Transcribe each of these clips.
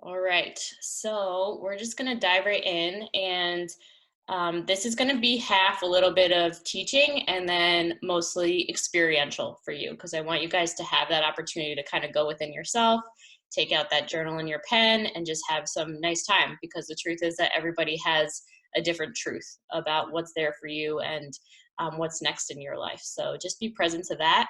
All right. So we're just going to dive right in. And this is going to be half a little bit of teaching and then mostly experiential for you because I want you guys to have that opportunity to kind of go within yourself, take out that journal and your pen, and just have some nice time because the truth is that everybody has a different truth about what's there for you and what's next in your life. So just be present to that.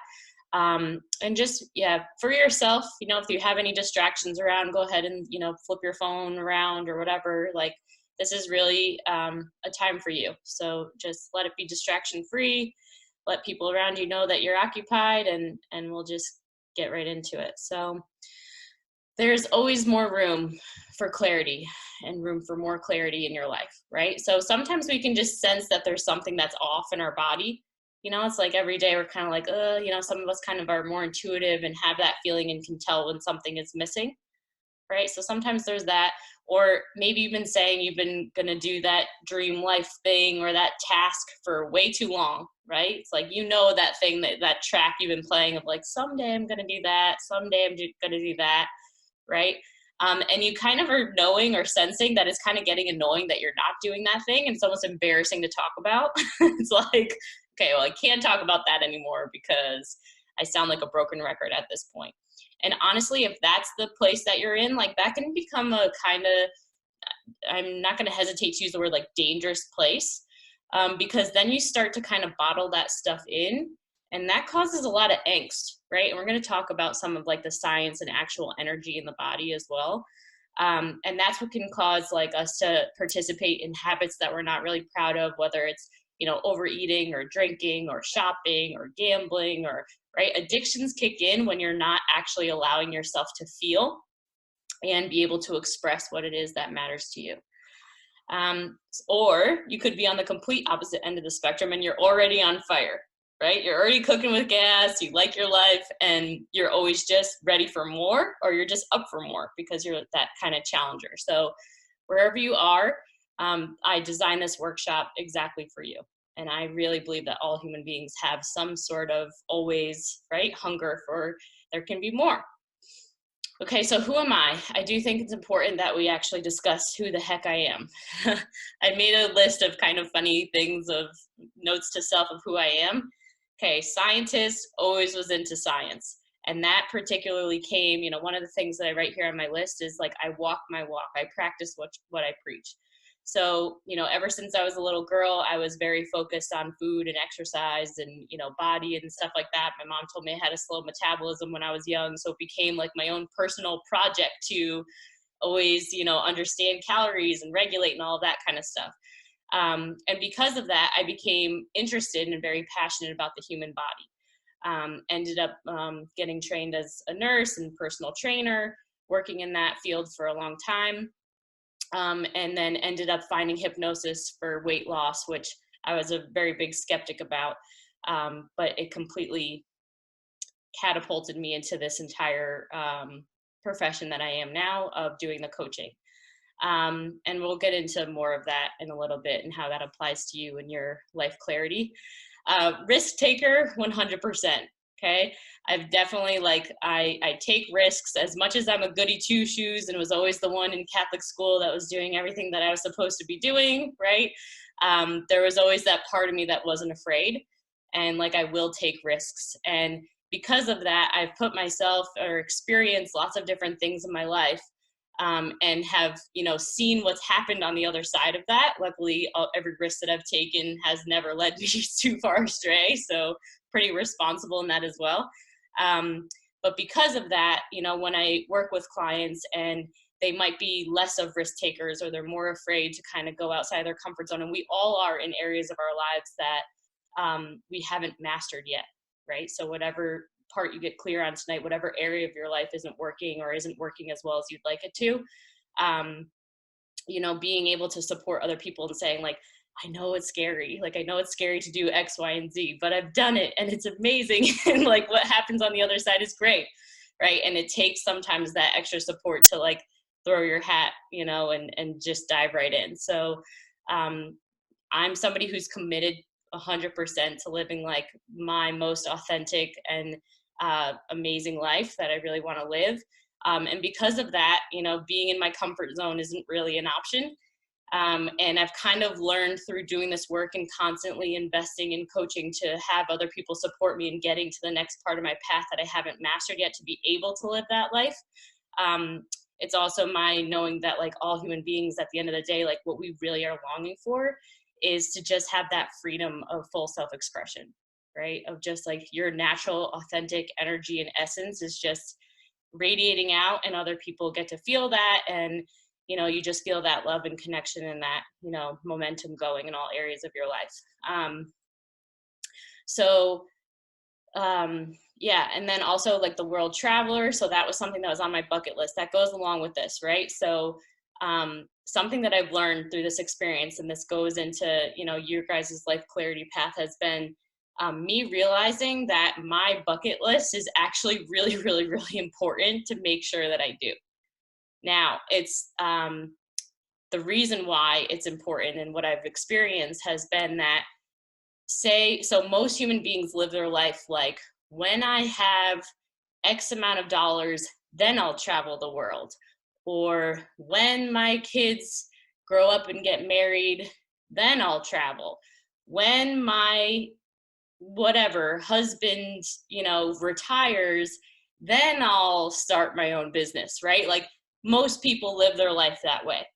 And just, yeah, for yourself, if you have any distractions around, go ahead and, flip your phone around or whatever. Like, this is really a time for you. So just let it be distraction free. Let people around you know that you're occupied, and we'll just get right into it. So there's always more room for clarity and room for more clarity in your life, right? So sometimes we can just sense that there's something that's off in our body. It's like every day we're kind of like, some of us kind of are more intuitive and have that feeling and can tell when something is missing, right? So sometimes there's that, or maybe you've been saying you've been going to do that dream life thing or that task for way too long, right? It's like, that thing, that track you've been playing of like, someday I'm going to do that, someday I'm going to do that, right? And you kind of are knowing or sensing that it's kind of getting annoying that you're not doing that thing, and it's almost embarrassing to talk about. It's like, okay, well, I can't talk about that anymore because I sound like a broken record at this point. And honestly, if that's the place that you're in, like, that can become a kind of, I'm not going to hesitate to use the word like dangerous place, because then you start to kind of bottle that stuff in, and that causes a lot of angst, right? And we're going to talk about some of like the science and actual energy in the body as well. And that's what can cause like us to participate in habits that we're not really proud of, whether it's overeating or drinking or shopping or gambling, or right, addictions kick in when you're not actually allowing yourself to feel and be able to express what it is that matters to you. Or you could be on the complete opposite end of the spectrum and you're already on fire, right? You're already cooking with gas, you like your life, and you're always just ready for more, or you're just up for more because you're that kind of challenger. So wherever you are, I designed this workshop exactly for you. And I really believe that all human beings have some sort of always, right, hunger for there can be more. Okay, so who am I? I do think it's important that we actually discuss who the heck I am. I made a list of kind of funny things of notes to self of who I am. Okay, scientist, always was into science. And that particularly came, one of the things that I write here on my list is like, I walk my walk. I practice what I preach. So, ever since I was a little girl, I was very focused on food and exercise and, body and stuff like that. My mom told me I had a slow metabolism when I was young. So it became like my own personal project to always, understand calories and regulate and all of that kind of stuff. And because of that, I became interested and very passionate about the human body. Ended up getting trained as a nurse and personal trainer, working in that field for a long time. And then ended up finding hypnosis for weight loss, which I was a very big skeptic about. But it completely catapulted me into this entire profession that I am now of doing the coaching. And we'll get into more of that in a little bit and how that applies to you and your life clarity. Risk taker, 100%. Okay. I've definitely I take risks as much as I'm a goody two shoes and was always the one in Catholic school that was doing everything that I was supposed to be doing. Right. There was always that part of me that wasn't afraid. And like, I will take risks. And because of that, I've put myself or experienced lots of different things in my life, and have seen what's happened on the other side of that. Luckily, every risk that I've taken has never led me too far astray, so pretty responsible in that as well. But because of that, when I work with clients and they might be less of risk takers or they're more afraid to kind of go outside their comfort zone, and we all are in areas of our lives that we haven't mastered yet, right? So whatever part you get clear on tonight, whatever area of your life isn't working or isn't working as well as you'd like it to, being able to support other people and saying like, I know it's scary. Like, I know it's scary to do X, Y, and Z, but I've done it and it's amazing. And like, what happens on the other side is great. Right. And it takes sometimes that extra support to like throw your hat, and just dive right in. So, I'm somebody who's committed 100% to living like my most authentic and amazing life that I really want to live. And because of that, being in my comfort zone isn't really an option. And I've kind of learned through doing this work and constantly investing in coaching to have other people support me in getting to the next part of my path that I haven't mastered yet to be able to live that life. It's also my knowing that like all human beings at the end of the day, like what we really are longing for is to just have that freedom of full self-expression, right? Of just like your natural, authentic energy and essence is just radiating out, and other people get to feel that. And you just feel that love and connection and that momentum going in all areas of your life. So yeah, and then also like the world traveler, so that was something that was on my bucket list that goes along with this, right? So something that I've learned through this experience, and this goes into your guys' life clarity path, has been me realizing that my bucket list is actually really, really, really important to make sure that I do. Now, it's the reason why it's important and what I've experienced has been that, so most human beings live their life like, when I have X amount of dollars, then I'll travel the world. Or when my kids grow up and get married, then I'll travel. When my whatever husband, retires, then I'll start my own business, right? Like most people live their life that way.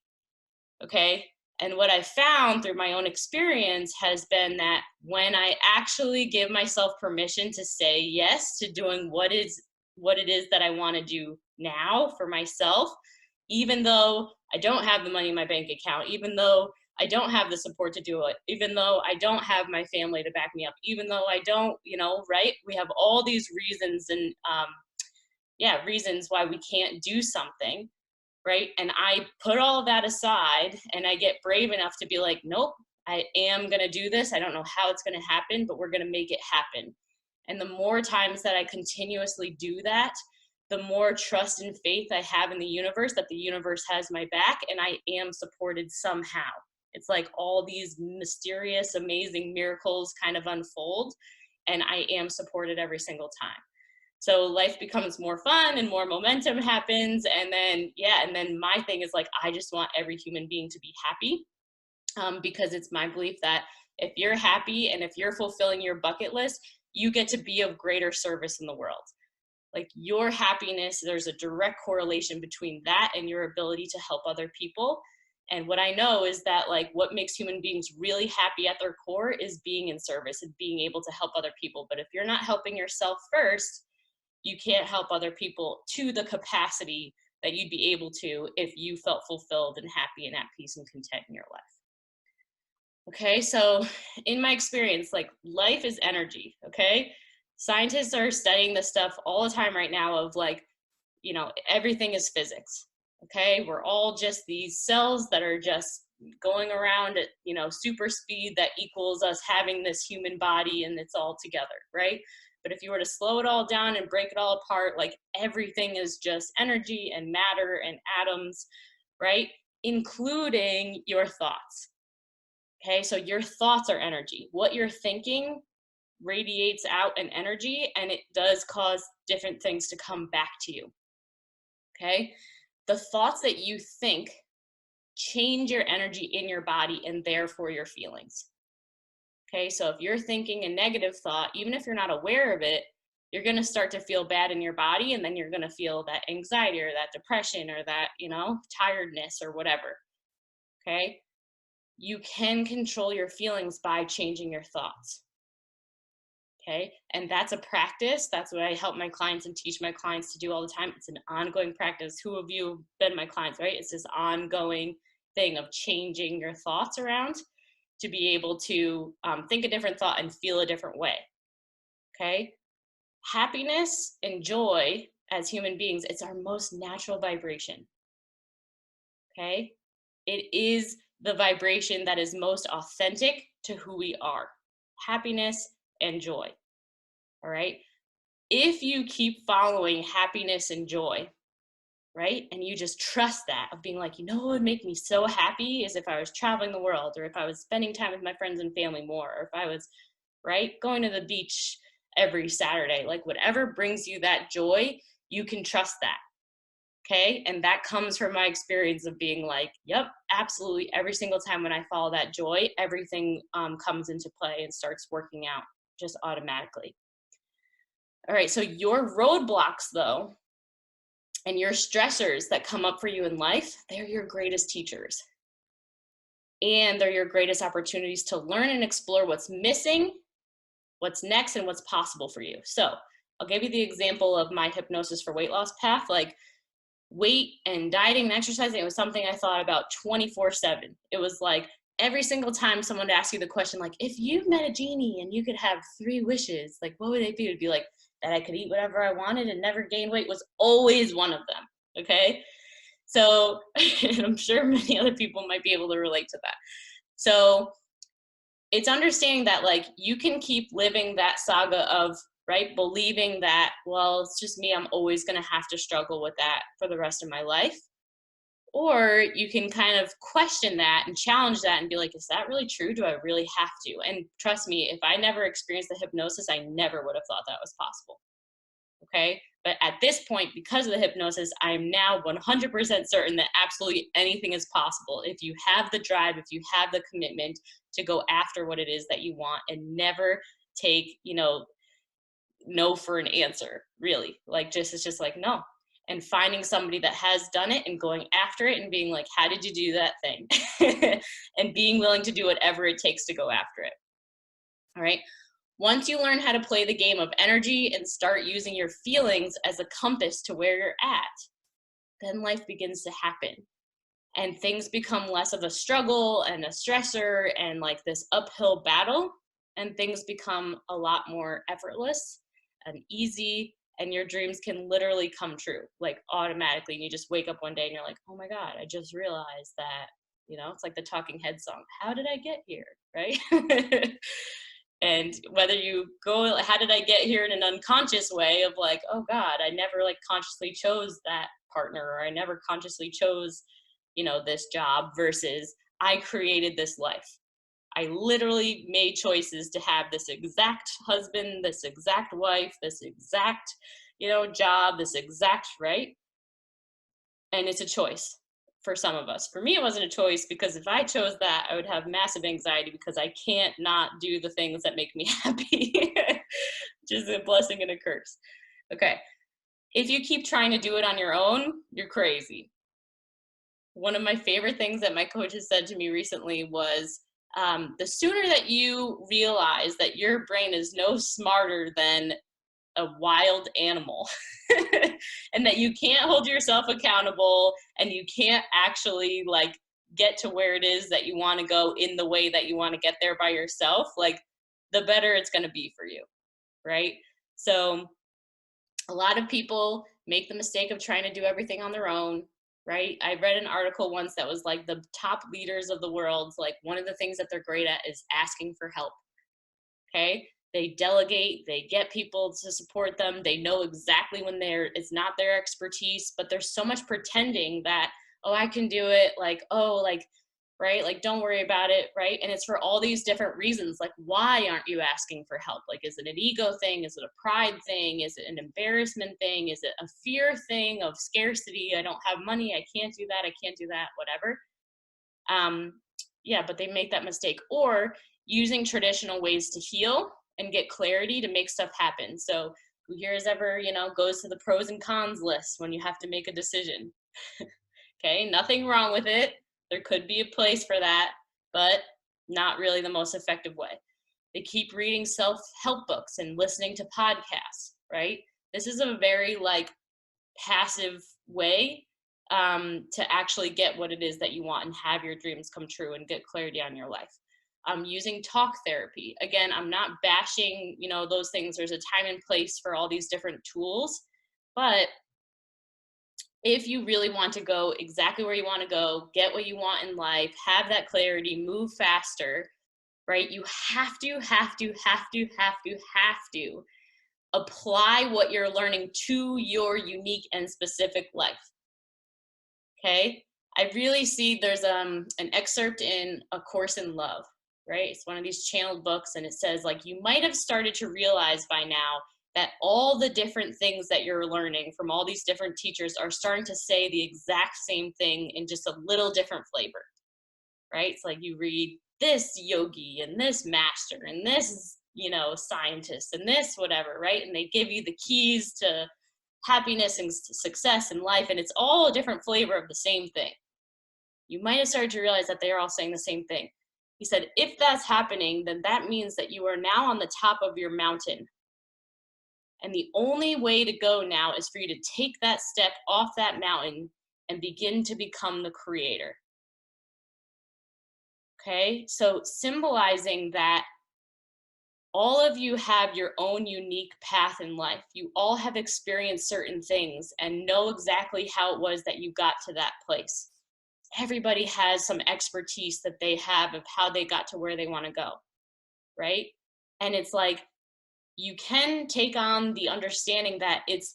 Okay. And what I found through my own experience has been that when I actually give myself permission to say yes to doing what it is that I want to do now for myself, even though I don't have the money in my bank account, even though I don't have the support to do it, even though I don't have my family to back me up, even though I don't, right? We have all these reasons and reasons why we can't do something, right? And I put all of that aside and I get brave enough to be like, nope, I am going to do this. I don't know how it's going to happen, but we're going to make it happen. And the more times that I continuously do that, the more trust and faith I have in the universe, that the universe has my back and I am supported somehow. It's like all these mysterious, amazing miracles kind of unfold, and I am supported every single time. So life becomes more fun and more momentum happens. And then my thing is like, I just want every human being to be happy, because it's my belief that if you're happy and if you're fulfilling your bucket list, you get to be of greater service in the world. Like your happiness, there's a direct correlation between that and your ability to help other people. And what I know is that like what makes human beings really happy at their core is being in service and being able to help other people. But if you're not helping yourself first, you can't help other people to the capacity that you'd be able to if you felt fulfilled and happy and at peace and content in your life. Okay, so in my experience, like life is energy, okay? Scientists are studying this stuff all the time right now of like, everything is physics, okay? We're all just these cells that are just going around at, super speed that equals us having this human body, and it's all together, right? But if you were to slow it all down and break it all apart, like everything is just energy and matter and atoms, right? Including your thoughts. Okay, so your thoughts are energy. What you're thinking radiates out an energy, and it does cause different things to come back to you. Okay, the thoughts that you think change your energy in your body and therefore your feelings. Okay, so if you're thinking a negative thought, even if you're not aware of it, you're going to start to feel bad in your body, and then you're going to feel that anxiety or that depression or that, tiredness or whatever. Okay, you can control your feelings by changing your thoughts. Okay, and that's a practice. That's what I help my clients and teach my clients to do all the time. It's an ongoing practice. Who of you have been my clients, right? It's this ongoing thing of changing your thoughts around to be able to think a different thought and feel a different way. Okay, happiness and joy as human beings, it's our most natural vibration. Okay, it is the vibration that is most authentic to who we are. Happiness and joy. All right. If you keep following happiness and joy, right, and you just trust that of being like, what would make me so happy is if I was traveling the world, or if I was spending time with my friends and family more, or if I was, right, going to the beach every Saturday, like whatever brings you that joy, you can trust that. Okay. And that comes from my experience of being like, yep, absolutely. Every single time when I follow that joy, everything comes into play and starts working out just automatically. All right. So your roadblocks, though, and your stressors that come up for you in life, they're your greatest teachers. And they're your greatest opportunities to learn and explore what's missing, what's next, and what's possible for you. So I'll give you the example of my hypnosis for weight loss path. Like, weight and dieting and exercising, it was something I thought about 24/7. It was like every single time someone asked you the question, like, if you met a genie and you could have 3 wishes, like, what would they be? It would be like that I could eat whatever I wanted and never gain weight was always one of them. Okay. So, and I'm sure many other people might be able to relate to that. So, it's understanding that like you can keep living that saga of, right, believing that, well, it's just me, I'm always going to have to struggle with that for the rest of my life. Or you can kind of question that and challenge that and be like, is that really true? Do I really have to? And trust me, if I never experienced the hypnosis, I never would have thought that was possible. Okay. But at this point, because of the hypnosis, I am now 100% certain that absolutely anything is possible if you have the drive, if you have the commitment to go after what it is that you want and never take, no for an answer, really. Like, just, it's just like, no. And finding somebody that has done it and going after it and being like, how did you do that thing? And being willing to do whatever it takes to go after it. All right. Once you learn how to play the game of energy and start using your feelings as a compass to where you're at, then life begins to happen. And things become less of a struggle and a stressor and like this uphill battle. And things become a lot more effortless and easy. And your dreams can literally come true, like automatically. And you just wake up one day and you're like, oh my God, I just realized that, it's like the Talking Head song. How did I get here? Right. And whether you go, how did I get here in an unconscious way of like, oh God, I never like consciously chose that partner, or I never consciously chose, this job, versus I created this life. I literally made choices to have this exact husband, this exact wife, this exact, job, this exact, right? And it's a choice for some of us. For me, it wasn't a choice, because if I chose that, I would have massive anxiety because I can't not do the things that make me happy, which is a blessing and a curse. Okay. If you keep trying to do it on your own, you're crazy. One of my favorite things that my coach has said to me recently was, the sooner that you realize that your brain is no smarter than a wild animal, and that you can't hold yourself accountable and you can't actually like get to where it is that you want to go in the way that you want to get there by yourself, like, the better it's going to be for you, right? So a lot of people make the mistake of trying to do everything on their own, right? I read an article once that was like the top leaders of the world, like one of the things that they're great at is asking for help. Okay. They delegate, they get people to support them. They know exactly when it's not their expertise, but there's so much pretending that, oh, I can do it. Like, oh, like, right. Like, don't worry about it. Right. And it's for all these different reasons. Like, why aren't you asking for help? Like, is it an ego thing? Is it a pride thing? Is it an embarrassment thing? Is it a fear thing of scarcity? I don't have money. I can't do that. I can't do that, whatever. Yeah, but they make that mistake. Or using traditional ways to heal and get clarity to make stuff happen. So who here has ever, goes to the pros and cons list when you have to make a decision? Okay, nothing wrong with it. There could be a place for that, but not really the most effective way. They keep reading self-help books and listening to podcasts, right? This is a very like passive way to actually get what it is that you want and have your dreams come true and get clarity on your life. Using talk therapy. Again, I'm not bashing, those things. There's a time and place for all these different tools. But if you really want to go exactly where you want to go, get what you want in life, have that clarity, move faster, right? You have to apply what you're learning to your unique and specific life. Okay. I really see there's an excerpt in A Course in Love, right? It's one of these channeled books, and it says like, you might have started to realize by now that all the different things that you're learning from all these different teachers are starting to say the exact same thing in just a little different flavor, right? It's like you read this yogi and this master and this, scientist and this whatever, right? And they give you the keys to happiness and success in life, and it's all a different flavor of the same thing. You might have started to realize that they are all saying the same thing. He said, if that's happening, then that means that you are now on the top of your mountain. And the only way to go now is for you to take that step off that mountain and begin to become the creator. Okay, so symbolizing that all of you have your own unique path in life. You all have experienced certain things and know exactly how it was that you got to that place. Everybody has some expertise that they have of how they got to where they want to go, right? And it's like, you can take on the understanding that it's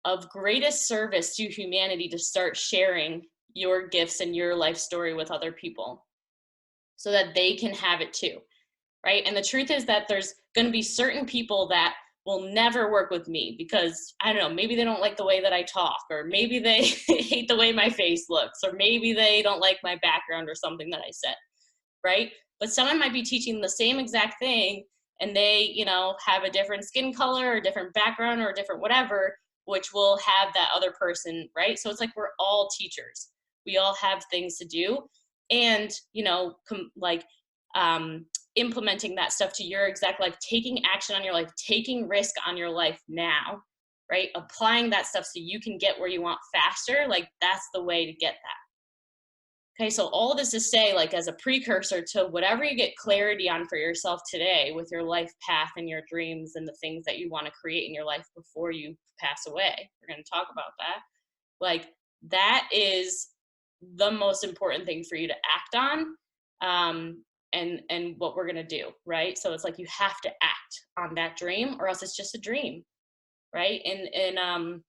of greatest service to humanity to start sharing your gifts and your life story with other people so that they can have it too, right? And the truth is that there's going to be certain people that will never work with me because, I don't know, maybe they don't like the way that I talk, or maybe they hate the way my face looks, or maybe they don't like my background or something that I said, right? But someone might be teaching the same exact thing and they, have a different skin color or different background or different whatever, which will have that other person, right? So it's like we're all teachers. We all have things to do. And, implementing that stuff to your exact life, taking action on your life, taking risk on your life now, right? Applying that stuff so you can get where you want faster, like that's the way to get that. Okay, so all of this to say, like as a precursor to whatever you get clarity on for yourself today with your life path and your dreams and the things that you want to create in your life before you pass away. We're going to talk about that. Like that is the most important thing for you to act on, and what we're going to do, right? So it's like you have to act on that dream or else it's just a dream, right? In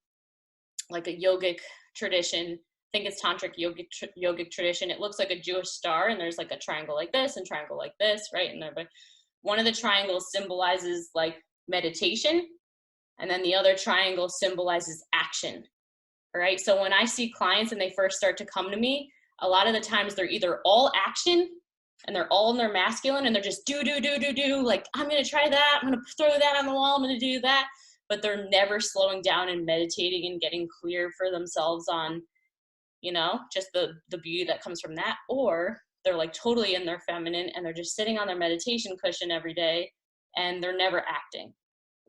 like a yogic tradition, I think it's tantric yogic tradition, it looks like a Jewish star and there's like a triangle like this and triangle like this, right? And one of the triangles symbolizes like meditation, and then the other triangle symbolizes action. All right, so when I see clients and they first start to come to me, a lot of the times they're either all action and they're all in their masculine and they're just do, like, I'm going to try that, I'm going to throw that on the wall, I'm going to do that. But they're never slowing down and meditating and getting clear for themselves on, just the beauty that comes from that. Or they're like totally in their feminine and they're just sitting on their meditation cushion every day and they're never acting,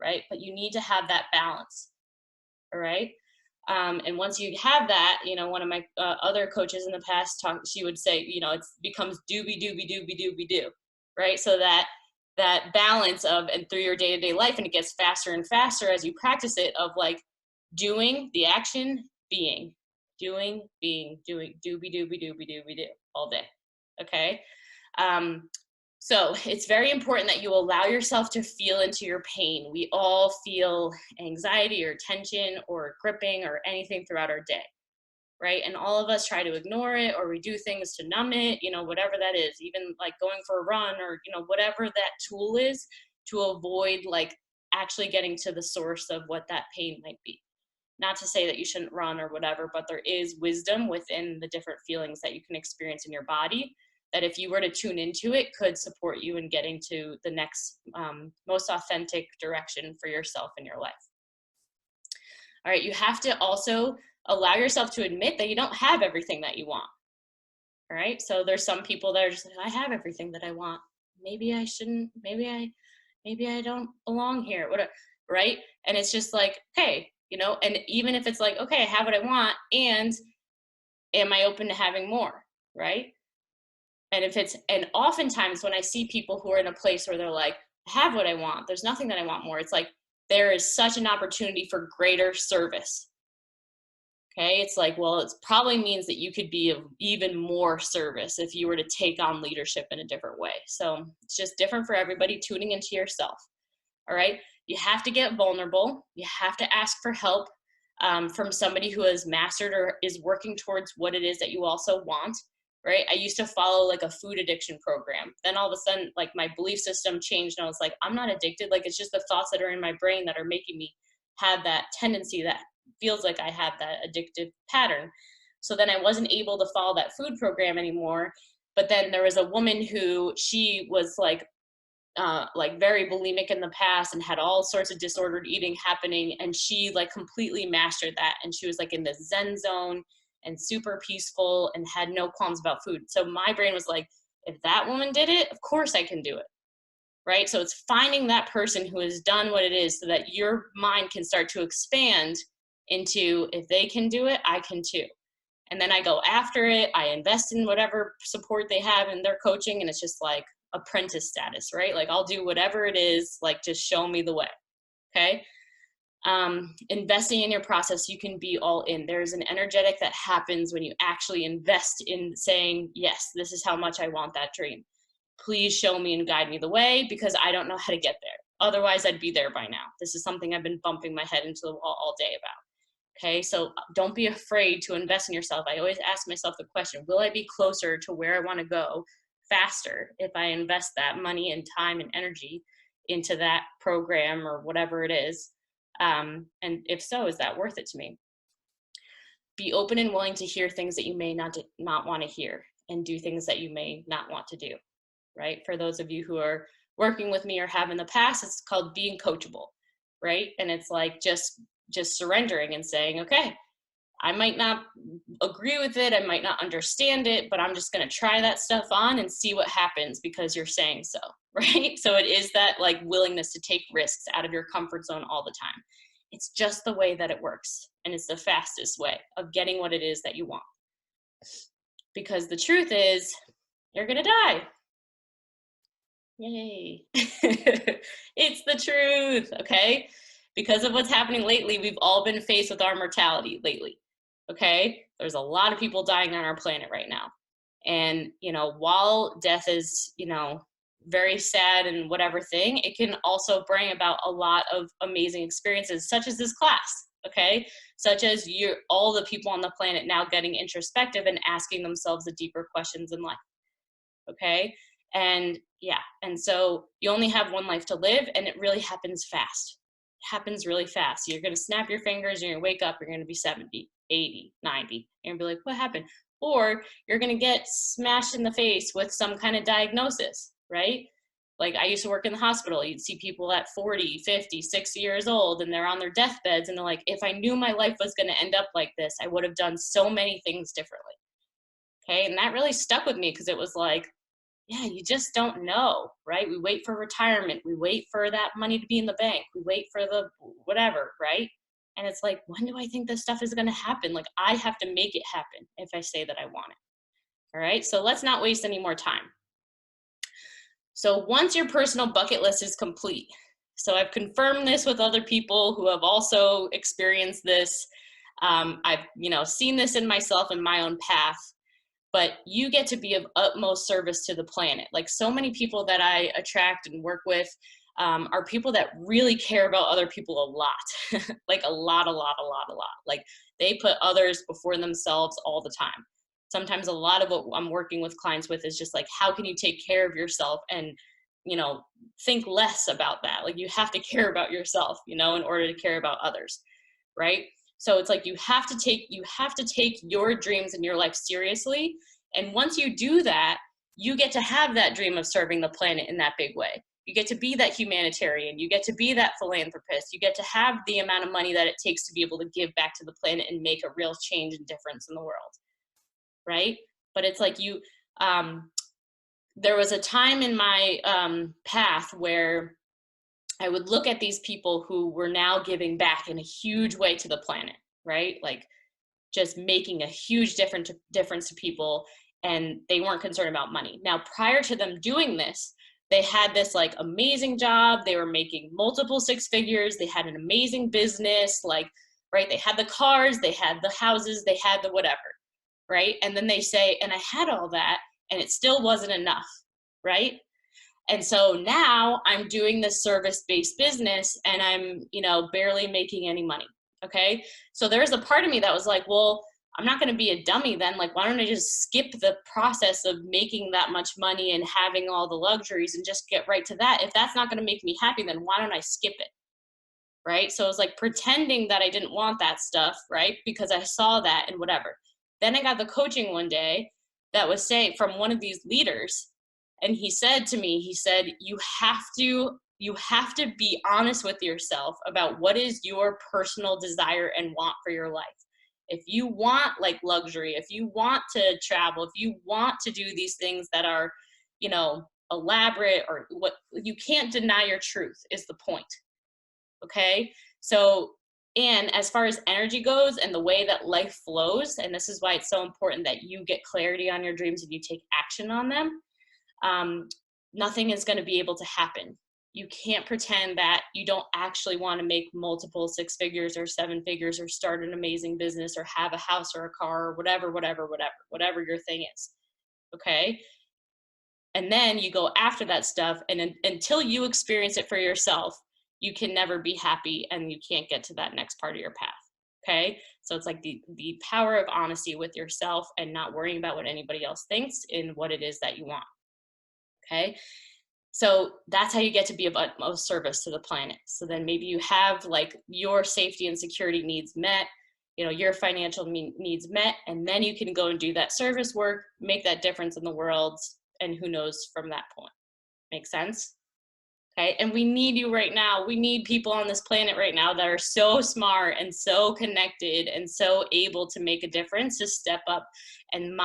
right? But you need to have that balance, all right? And once you have that, one of my other coaches in the past she would say, it becomes doobie doobie doobie doobie doo, right? So that balance of, and through your day-to-day life, and it gets faster and faster as you practice it, of like doing the action, being, doing, being, doing, doobie doobie doobie doobie doo all day. Okay. So it's very important that you allow yourself to feel into your pain. We all feel anxiety or tension or gripping or anything throughout our day, right? And all of us try to ignore it, or we do things to numb it, whatever that is, even like going for a run or, whatever that tool is to avoid like actually getting to the source of what that pain might be. Not to say that you shouldn't run or whatever, but there is wisdom within the different feelings that you can experience in your body that if you were to tune into it could support you in getting to the next most authentic direction for yourself in your life. All right, you have to also allow yourself to admit that you don't have everything that you want. All right, so there's some people that are just like, I have everything that I want. Maybe I shouldn't, maybe I don't belong here, whatever, right? And it's just like, okay, and even if it's like, okay, I have what I want, and am I open to having more, right? And oftentimes when I see people who are in a place where they're like, I have what I want, there's nothing that I want more, it's like, there is such an opportunity for greater service. Okay, it's like, well, it probably means that you could be of even more service if you were to take on leadership in a different way. So it's just different for everybody, tuning into yourself. All right, you have to get vulnerable. You have to ask for help from somebody who has mastered or is working towards what it is that you also want. right? I used to follow like a food addiction program. Then all of a sudden, like my belief system changed and I was like, I'm not addicted. Like it's just the thoughts that are in my brain that are making me have that tendency that feels like I have that addictive pattern. So then I wasn't able to follow that food program anymore. But then there was a woman who she was like very bulimic in the past and had all sorts of disordered eating happening, and she like completely mastered that, and she was like in the zen zone and super peaceful and had no qualms about food. So my brain was like, if that woman did it, of course I can do it, right? So it's finding that person who has done what it is so that your mind can start to expand into, if they can do it, I can too. And then I go after it. I invest in whatever support they have in their coaching, and it's just like apprentice status, right? Like I'll do whatever it is, like just show me the way. Okay. Investing in your process, you can be all in. There's an energetic that happens when you actually invest in saying, yes, this is how much I want that dream. Please show me and guide me the way, because I don't know how to get there. Otherwise I'd be there by now. This is something I've been bumping my head into the wall all day about. Okay, so don't be afraid to invest in yourself. I always ask myself the question, will I be closer to where I want to go faster if I invest that money and time and energy into that program or whatever it is? And if so, is that worth it to me? Be open and willing to hear things that you may not want to hear, and do things that you may not want to do, right? For those of you who are working with me or have in the past, it's called being coachable, right? And it's like just surrendering and saying, okay, I might not agree with it, I might not understand it, but I'm just going to try that stuff on and see what happens because you're saying so, right? So it is that like willingness to take risks out of your comfort zone all the time. It's just the way that it works, and it's the fastest way of getting what it is that you want. Because the truth is, you're going to die. Yay. It's the truth, okay? Because of what's happening lately, we've all been faced with our mortality lately, okay? There's a lot of people dying on our planet right now. And, you know, while death is, you know, very sad and whatever thing, it can also bring about a lot of amazing experiences, such as this class, okay? Such as all the people on the planet now getting introspective and asking themselves the deeper questions in life, okay? And yeah, and so you only have one life to live, and it really happens fast. It happens really fast. You're going to snap your fingers, you're going to wake up, you're going to be 70, 80, 90. You're going to be like, what happened? Or you're going to get smashed in the face with some kind of diagnosis, right? Like I used to work in the hospital. You'd see people at 40, 50, 60 years old, and they're on their deathbeds, and they're like, if I knew my life was going to end up like this, I would have done so many things differently. Okay, and that really stuck with me, because it was like, yeah, you just don't know, right? We wait for retirement. We wait for that money to be in the bank. We wait for the whatever, right? And it's like, when do I think this stuff is going to happen? Like, I have to make it happen if I say that I want it. All right, so let's not waste any more time. So once your personal bucket list is complete, so I've confirmed this with other people who have also experienced this. I've, you know, seen this in myself in my own path. But you get to be of utmost service to the planet. Like so many people that I attract and work with are people that really care about other people a lot, like a lot. Like they put others before themselves all the time. Sometimes a lot of what I'm working with clients with is just like, how can you take care of yourself and, you know, think less about that? Like you have to care about yourself, you know, in order to care about others, right? So it's like you have to take your dreams in your life seriously. And once you do that, you get to have that dream of serving the planet in that big way. You get to be that humanitarian. You get to be that philanthropist. You get to have the amount of money that it takes to be able to give back to the planet and make a real change and difference in the world, right? But it's like there was a time in my path where I would look at these people who were now giving back in a huge way to the planet, right? Like just making a huge difference to people, and they weren't concerned about money. Now, prior to them doing this, they had this like amazing job. They were making multiple six figures. They had an amazing business, like, right? They had the cars, they had the houses, they had the whatever, right? And then they say, and I had all that, and it still wasn't enough, right? And so now I'm doing this service-based business, and I'm, you know, barely making any money. Okay. So there's a part of me that was like, well, I'm not going to be a dummy then. Like, why don't I just skip the process of making that much money and having all the luxuries and just get right to that? If that's not going to make me happy, then why don't I skip it? Right? So it was like pretending that I didn't want that stuff, right? Because I saw that and whatever. Then I got the coaching one day that was saying from one of these leaders, and he said to me, he said, you have to be honest with yourself about what is your personal desire and want for your life. If you want like luxury, if you want to travel, if you want to do these things that are, you know, elaborate, or what, you can't deny your truth is the point. Okay. So, and as far as energy goes and the way that life flows, and this is why it's so important that you get clarity on your dreams and you take action on them, nothing is going to be able to happen. You can't pretend that you don't actually want to make multiple 6 figures or 7 figures or start an amazing business or have a house or a car or whatever your thing is. Okay. And then you go after that stuff, and until you experience it for yourself, you can never be happy and you can't get to that next part of your path. Okay. So it's like the power of honesty with yourself and not worrying about what anybody else thinks in what it is that you want. Okay. So that's how you get to be of utmost service to the planet. So then maybe you have like your safety and security needs met, you know, your financial needs met, and then you can go and do that service work, make that difference in the world, and who knows from that point. Make sense? Okay. And we need you right now. We need people on this planet right now that are so smart and so connected and so able to make a difference, to step up. And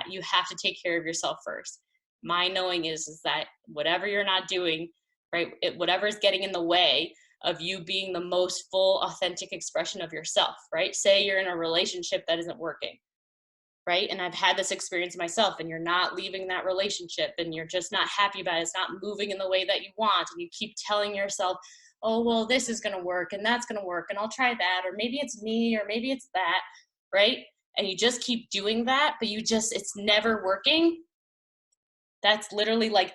you have to take care of yourself first. My knowing is that whatever you're not doing, right, whatever is getting in the way of you being the most full, authentic expression of yourself, right? Say you're in a relationship that isn't working, right? And I've had this experience myself, and you're not leaving that relationship and you're just not happy about it. It's not moving in the way that you want. And you keep telling yourself, oh, well, this is going to work and that's going to work and I'll try that. Or maybe it's me, or maybe it's that, right? And you just keep doing that, but it's never working. That's literally like,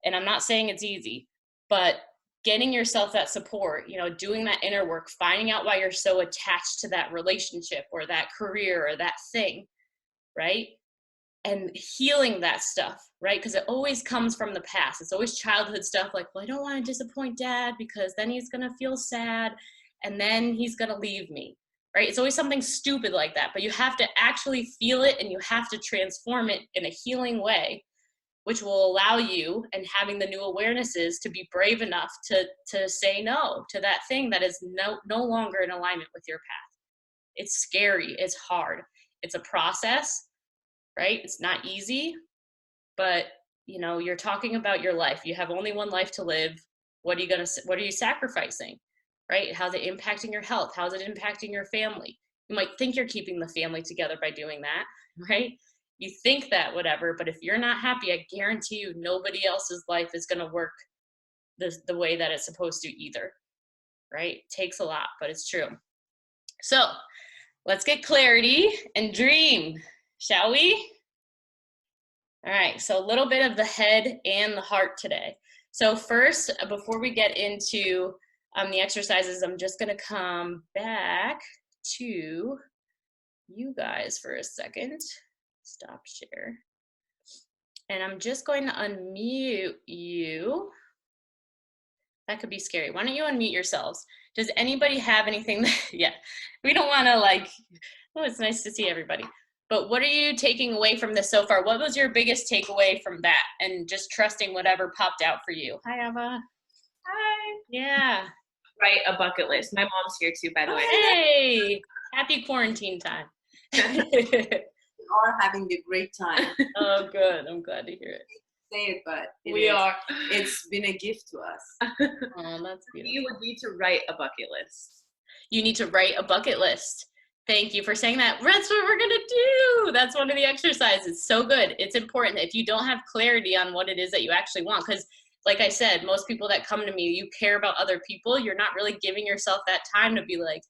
and I'm not saying it's easy, but getting yourself that support, you know, doing that inner work, finding out why you're so attached to that relationship or that career or that thing, right? And healing that stuff, right? Because it always comes from the past. It's always childhood stuff like, well, I don't want to disappoint dad because then he's going to feel sad and then he's going to leave me, right? It's always something stupid like that, but you have to actually feel it and you have to transform it in a healing way, which will allow you, and having the new awarenesses, to be brave enough to say no to that thing that is no longer in alignment with your path. It's scary. It's hard. It's a process, right? It's not easy, but you know, you're talking about your life. You have only one life to live. What are you sacrificing, right? How's it impacting your health? How's it impacting your family? You might think you're keeping the family together by doing that, right? You think that whatever, but if you're not happy, I guarantee you nobody else's life is going to work the way that it's supposed to either, right? It takes a lot, but it's true. So let's get clarity and dream, shall we? All right, so a little bit of the head and the heart today. So first, before we get into the exercises, I'm just going to come back to you guys for a second. Stop share. And I'm just going to unmute you. That could be scary. Why don't you unmute yourselves? Does anybody have anything yeah, we don't want to like, oh, it's nice to see everybody. But what are you taking away from this so far? What was your biggest takeaway from that? And just trusting whatever popped out for you. Hi, Ava. Hi. Yeah. Write a bucket list. My mom's here too, by the way. Hey, happy quarantine time. Are having a great time. Oh, good. I'm glad to hear it. Say it, but We are. It's been a gift to us. Oh, that's beautiful. You would need to write a bucket list. You need to write a bucket list. Thank you for saying that. That's what we're going to do. That's one of the exercises. So good. It's important. If you don't have clarity on what it is that you actually want, because like I said, most people that come to me, you care about other people. You're not really giving yourself that time to be like,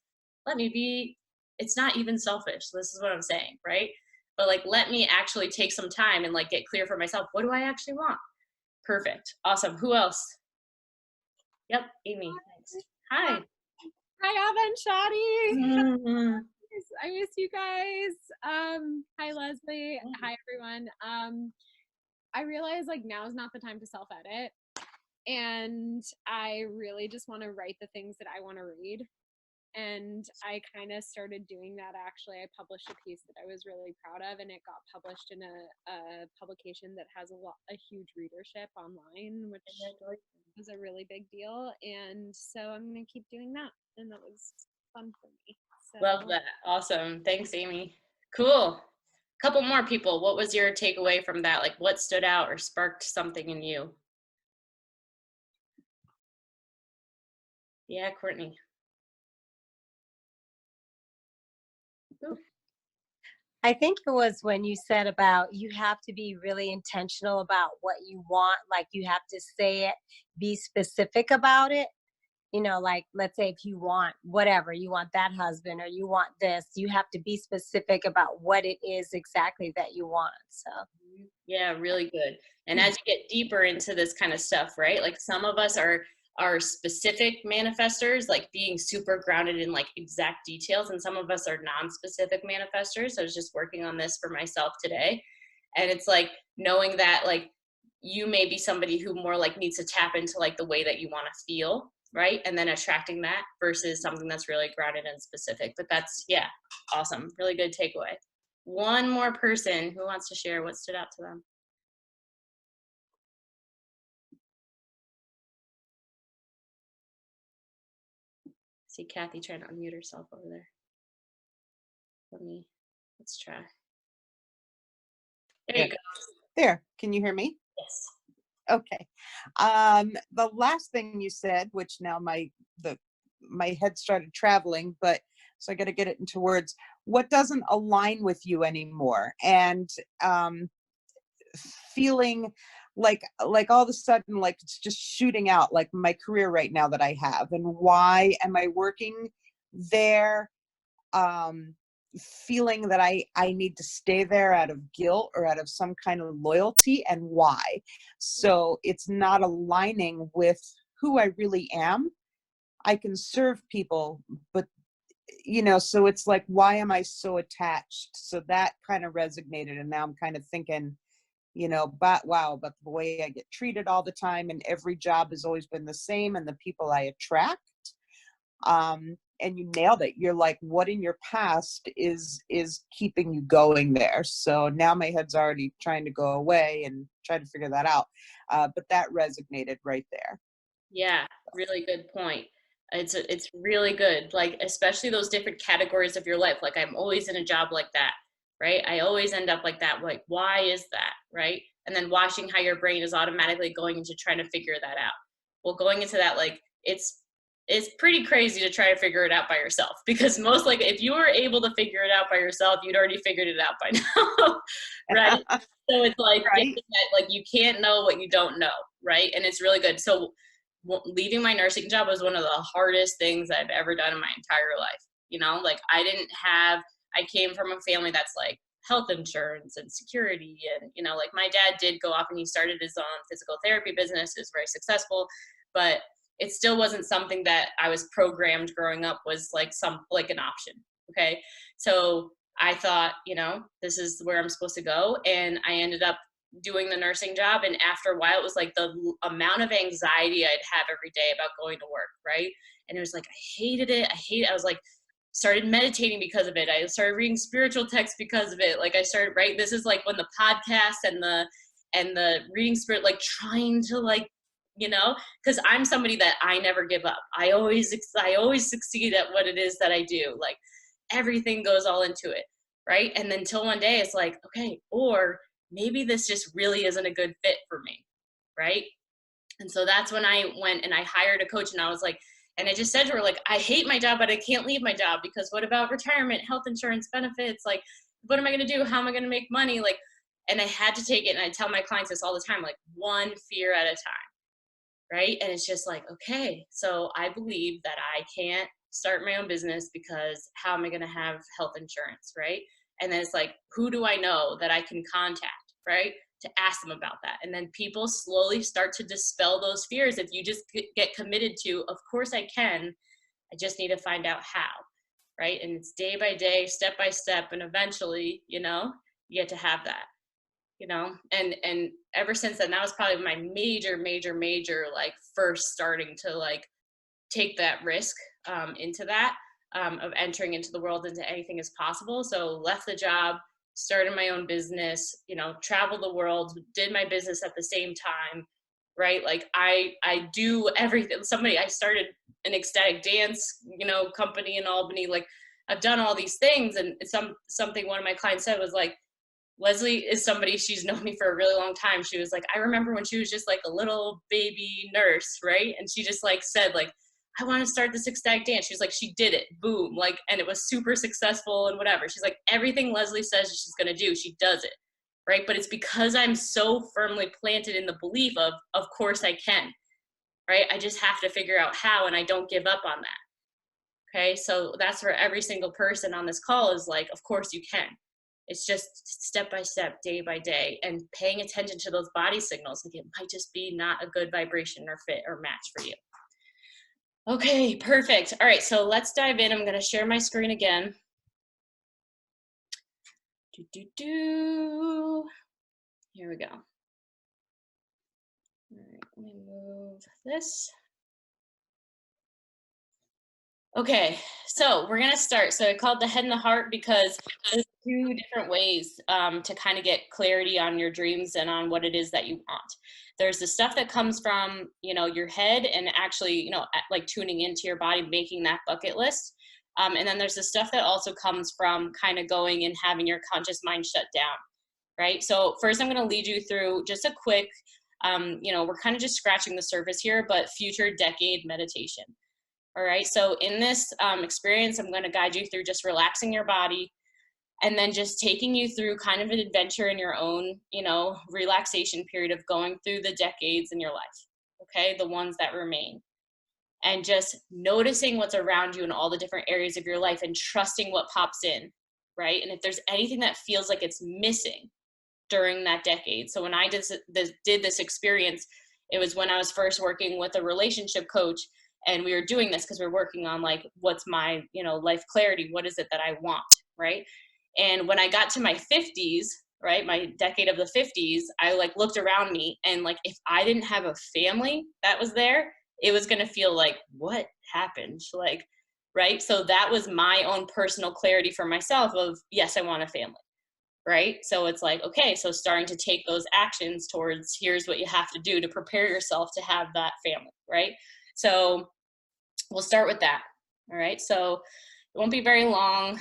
let me be, it's not even selfish. This is what I'm saying, right? But like, let me actually take some time and like get clear for myself. What do I actually want? Perfect. Awesome. Who else? Yep. Amy. Thanks. Hi. Hi, Ava and Shadi. Mm-hmm. I miss you guys. Hi Leslie. Hi everyone. I realize like now is not the time to self-edit, and I really just want to write the things that I want to read. And I kind of started doing that actually. I published a piece that I was really proud of, and it got published in a publication that has a huge readership online, which was a really big deal. And so I'm going to keep doing that. And that was fun for me. So, Love that. Awesome. Thanks, Amy. Cool. Couple more people. What was your takeaway from that? Like what stood out or sparked something in you? Yeah, Courtney. I think it was when you said about you have to be really intentional about what you want. Like you have to say it, be specific about it. You know, like let's say if you want whatever, you want that husband or you want this, you have to be specific about what it is exactly that you want. So Yeah, really good. And as you get deeper into this kind of stuff, right? Like some of us are specific manifestors, like being super grounded in like exact details, and some of us are non-specific manifestors. I was just working on this for myself today. And it's like knowing that like you may be somebody who more like needs to tap into like the way that you want to feel, right? And then attracting that versus something that's really grounded and specific. But that's, yeah, awesome. Really good takeaway. One more person who wants to share what stood out to them. See Kathy trying to unmute herself over there. Let's try. There you go. There, can you hear me? Yes. Okay. The last thing you said, which now my head started traveling, but so I got to get it into words. What doesn't align with you anymore? And feeling like all of a sudden, like it's just shooting out, like my career right now that I have, and why am I working there? Feeling that I need to stay there out of guilt or out of some kind of loyalty, and why. So it's not aligning with who I really am. I can serve people, but you know, so it's like, why am I so attached? So that kind of resonated, and now I'm kind of thinking, you know, but wow, but the way I get treated all the time, and every job has always been the same, and the people I attract. And you nailed it. You're like, what in your past is keeping you going there? So now my head's already trying to go away and try to figure that out. But that resonated right there. Yeah, really good point. It's really good. Like especially those different categories of your life. Like I'm always in a job like that, right? I always end up like that. Like why is that, right? And then watching how your brain is automatically going into trying to figure that out. Well, going into that, like it's pretty crazy to try to figure it out by yourself, because most like if you were able to figure it out by yourself, you'd already figured it out by now, right? So it's like Right. like you can't know what you don't know, right? And it's really good. So leaving my nursing job was one of the hardest things I've ever done in my entire life. You know, like I came from a family that's like health insurance and security, and you know, like my dad did go off and he started his own physical therapy business. It was very successful, but it still wasn't something that I was programmed growing up was like an option. Okay. So I thought, you know, this is where I'm supposed to go. And I ended up doing the nursing job. And after a while, it was like the amount of anxiety I'd have every day about going to work. Right. And it was like, I hated it. I was like, started meditating because of it. I started reading spiritual texts because of it. Like I started, right. This is like when the podcast and the reading spirit, like trying to like, you know, because I'm somebody that I never give up. I always succeed at what it is that I do. Like everything goes all into it, right? And then until one day it's like, okay, or maybe this just really isn't a good fit for me, right? And so that's when I went and I hired a coach, and I was like, and I just said to her, like, I hate my job, but I can't leave my job because what about retirement, health insurance, benefits? Like, what am I going to do? How am I going to make money? Like, and I had to take it. And I tell my clients this all the time, like one fear at a time. Right. And it's just like, okay, so I believe that I can't start my own business because how am I going to have health insurance? Right. And then it's like, who do I know that I can contact? Right. To ask them about that. And then people slowly start to dispel those fears. If you just get committed to, of course I can, I just need to find out how. right? And it's day by day, step by step, and eventually, you know, you get to have that, you know. And ever since then, that was probably my major like first starting to like take that risk into that of entering into the world, into anything is possible. So left the job, started my own business, you know, traveled the world, did my business at the same time, right? Like I do everything. I started an ecstatic dance, you know, company in Albany. Like I've done all these things. And something one of my clients said was like, Leslie is somebody, she's known me for a really long time. She was like, I remember when she was just like a little baby nurse, right? And she just like said like, I want to start this ecstatic dance. She's like, she did it, boom, like, and it was super successful and whatever. She's like, everything Leslie says she's gonna do, she does it, right? But it's because I'm so firmly planted in the belief of course I can, right? I just have to figure out how, and I don't give up on that. Okay, so that's for every single person on this call is like, of course you can. It's just step by step, day by day, and paying attention to those body signals. Like it might just be not a good vibration or fit or match for you. Okay, perfect. All right, so let's dive in. I'm going to share my screen again. Here we go. All right, let me move this. Okay, so we're going to start. So I called the head and the heart because there's two different ways to kind of get clarity on your dreams and on what it is that you want. There's the stuff that comes from, you know, your head and actually, you know, like tuning into your body, making that bucket list. And then there's the stuff that also comes from kind of going and having your conscious mind shut down, right? So first I'm going to lead you through just a quick, you know, we're kind of just scratching the surface here, but future decade meditation. All right, so in this experience, I'm going to guide you through just relaxing your body and then just taking you through kind of an adventure in your own, you know, relaxation period of going through the decades in your life, okay, the ones that remain. And just noticing what's around you in all the different areas of your life and trusting what pops in, right? And if there's anything that feels like it's missing during that decade. So when I did this experience, it was when I was first working with a relationship coach, and we were doing this because we're working on like, what's my, you know, life clarity? What is it that I want, right? And when I got to my 50s, right, my decade of the 50s, I like looked around me and like, if I didn't have a family that was there, it was going to feel like, what happened? Like, right? So that was my own personal clarity for myself of, yes, I want a family, right? So it's like, okay, so starting to take those actions towards, here's what you have to do to prepare yourself to have that family, right? So we'll start with that. All right, so it won't be very long,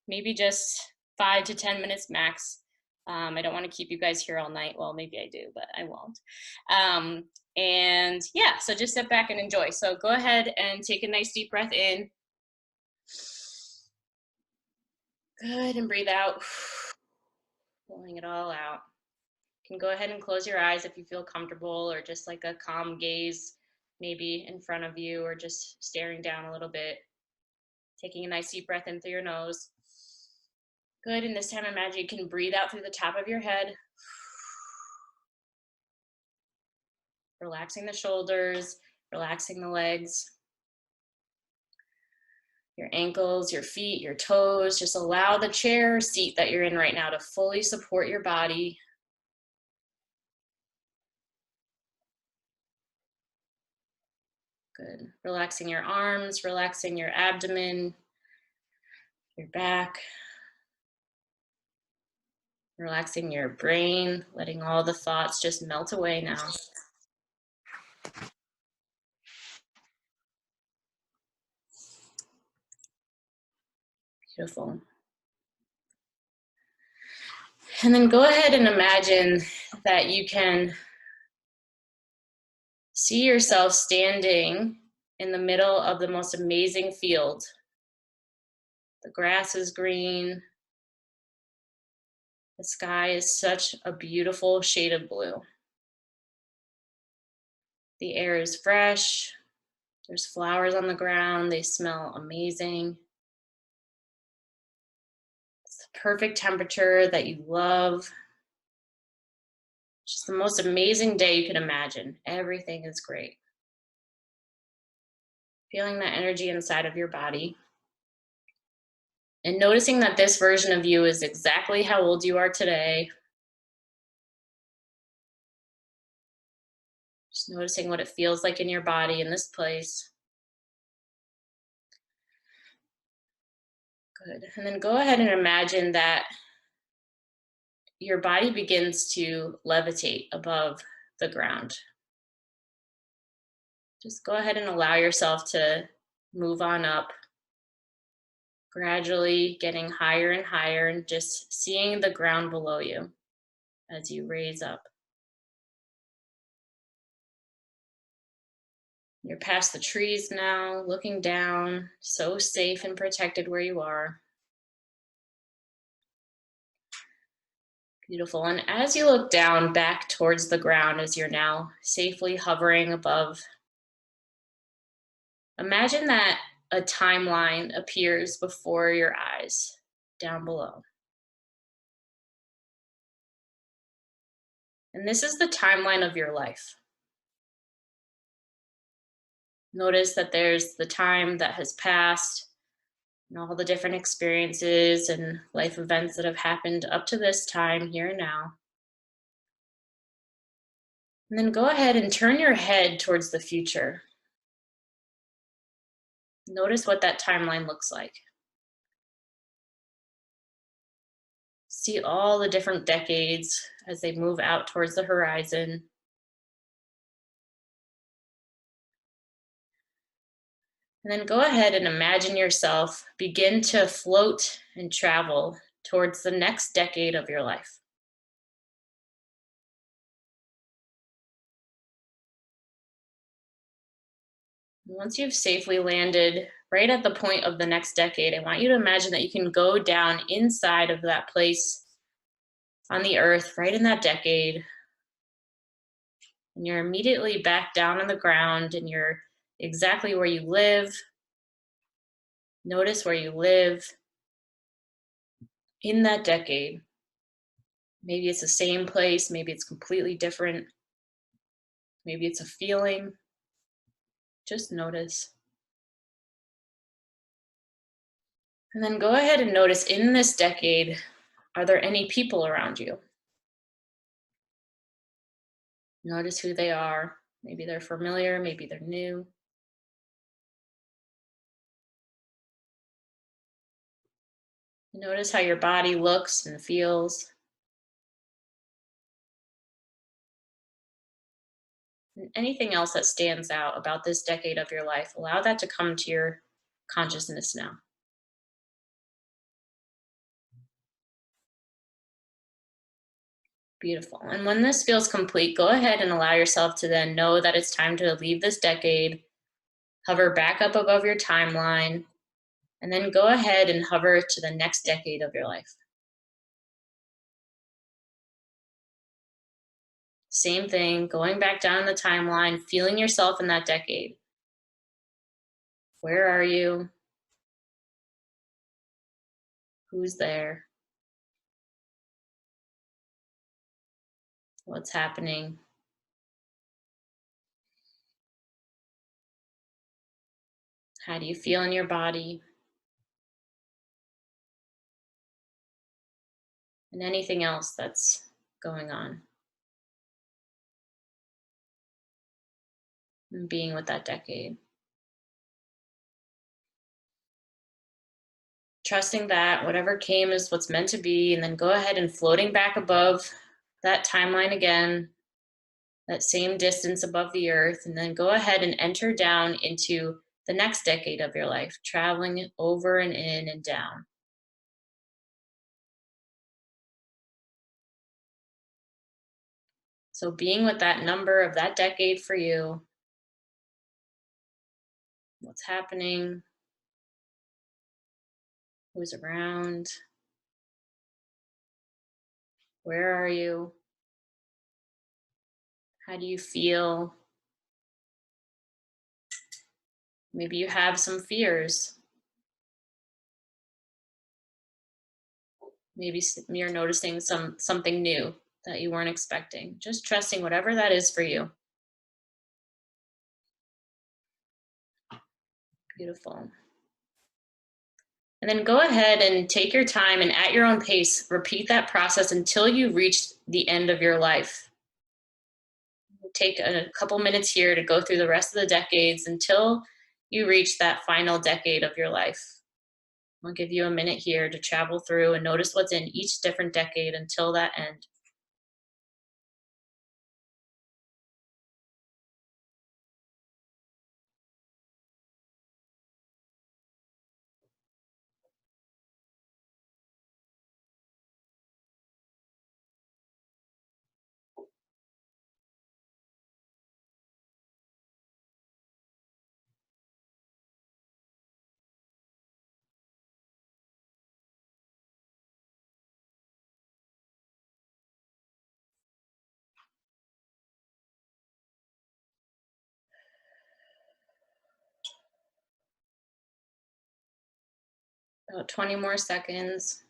maybe just 5 to 10 minutes max. I don't want to keep you guys here all night. Well, maybe I do, but I won't. And yeah, so just sit back and enjoy. So go ahead and take a nice deep breath in. Good, and breathe out, pulling it all out. You can go ahead and close your eyes if you feel comfortable, or just like a calm gaze maybe in front of you, or just staring down a little bit. Taking a nice deep breath in through your nose. Good, and this time imagine you can breathe out through the top of your head. Relaxing the shoulders, relaxing the legs, your ankles, your feet, your toes. Just allow the chair or seat that you're in right now to fully support your body. Good. Relaxing your arms, relaxing your abdomen, your back. Relaxing your brain, letting all the thoughts just melt away now. Beautiful. And then go ahead and imagine that you can see yourself standing in the middle of the most amazing field. The grass is green. The sky is such a beautiful shade of blue. The air is fresh. There's flowers on the ground. They smell amazing. It's the perfect temperature that you love. Just the most amazing day you can imagine. Everything is great. Feeling that energy inside of your body. And noticing that this version of you is exactly how old you are today. Just noticing what it feels like in your body in this place. Good. And then go ahead and imagine that your body begins to levitate above the ground. Just go ahead and allow yourself to move on up, gradually getting higher and higher, and just seeing the ground below you as you raise up. You're past the trees now, looking down, so safe and protected where you are. Beautiful. And as you look down back towards the ground, as you're now safely hovering above, imagine that a timeline appears before your eyes down below. And this is the timeline of your life. Notice that there's the time that has passed and all the different experiences and life events that have happened up to this time, here and now. And then go ahead and turn your head towards the future. Notice what that timeline looks like. See all the different decades as they move out towards the horizon. And then go ahead and imagine yourself begin to float and travel towards the next decade of your life. Once you've safely landed right at the point of the next decade, I want you to imagine that you can go down inside of that place on the earth, right in that decade. And you're immediately back down on the ground and you're exactly where you live. Notice where you live in that decade. Maybe it's the same place, maybe it's completely different. Maybe it's a feeling. Just notice. And then go ahead and notice in this decade, are there any people around you? Notice who they are. Maybe they're familiar, maybe they're new. Notice how your body looks and feels. And anything else that stands out about this decade of your life, allow that to come to your consciousness now. Beautiful. And when this feels complete, go ahead and allow yourself to then know that it's time to leave this decade, hover back up above your timeline, and then go ahead and hover to the next decade of your life. Same thing, going back down the timeline, feeling yourself in that decade. Where are you? Who's there? What's happening? How do you feel in your body? And anything else that's going on. And being with that decade. Trusting that whatever came is what's meant to be, and then go ahead and floating back above that timeline again, that same distance above the earth, and then go ahead and enter down into the next decade of your life, traveling over and in and down. So being with that number of that decade for you, what's happening, who's around, where are you, how do you feel? Maybe you have some fears. Maybe you're noticing something new that you weren't expecting. Just trusting whatever that is for you. Beautiful. And then go ahead and take your time and at your own pace, repeat that process until you reach the end of your life. Take a couple minutes here to go through the rest of the decades until you reach that final decade of your life. I'll give you a minute here to travel through and notice what's in each different decade until that end. About 20 more seconds.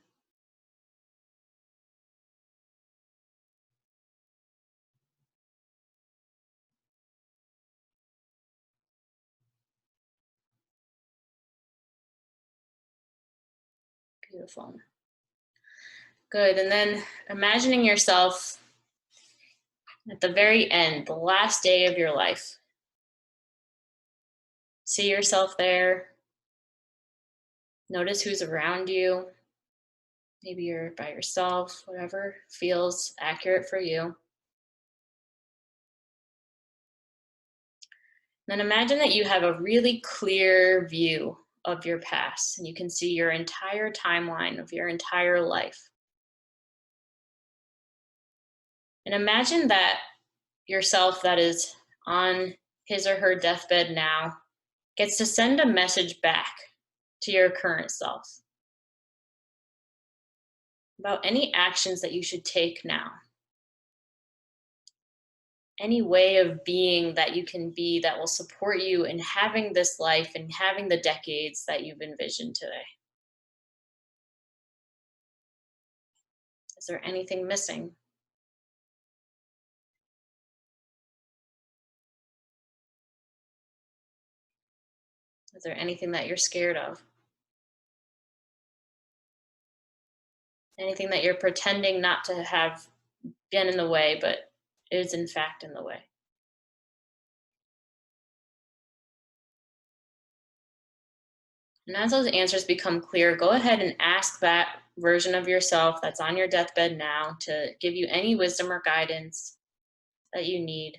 Beautiful. Good. And then imagining yourself at the very end, the last day of your life. See yourself there. Notice who's around you. Maybe you're by yourself, whatever feels accurate for you. Then imagine that you have a really clear view of your past and you can see your entire timeline of your entire life. And imagine that yourself that is on his or her deathbed now gets to send a message back to your current self about any actions that you should take now. Any way of being that you can be that will support you in having this life and having the decades that you've envisioned today. Is there anything missing? Is there anything that you're scared of? Anything that you're pretending not to have been in the way, but is in fact in the way? And as those answers become clear, go ahead and ask that version of yourself that's on your deathbed now to give you any wisdom or guidance that you need.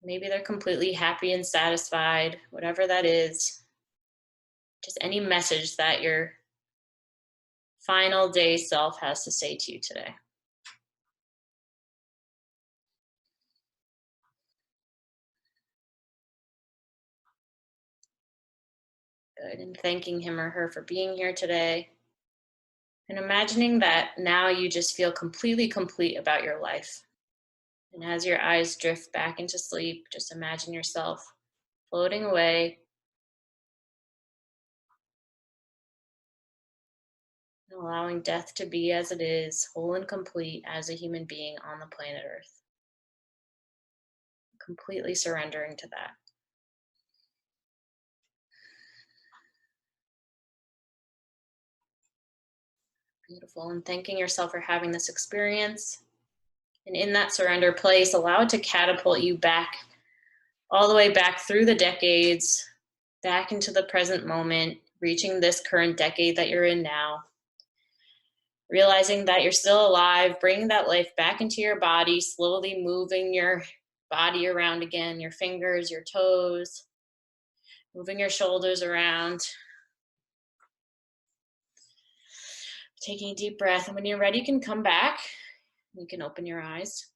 Maybe they're completely happy and satisfied, whatever that is. Just any message that your final day self has to say to you today. Good. And thanking him or her for being here today. And imagining that now you just feel completely complete about your life. And as your eyes drift back into sleep, just imagine yourself floating away and allowing death to be as it is, whole and complete as a human being on the planet Earth. Completely surrendering to that. Beautiful. And thanking yourself for having this experience. And in that surrender place, allow it to catapult you back, all the way back through the decades, back into the present moment, reaching this current decade that you're in now. Realizing that you're still alive, bringing that life back into your body, slowly moving your body around again, your fingers, your toes, moving your shoulders around. Taking a deep breath, and when you're ready, you can come back. You can open your eyes.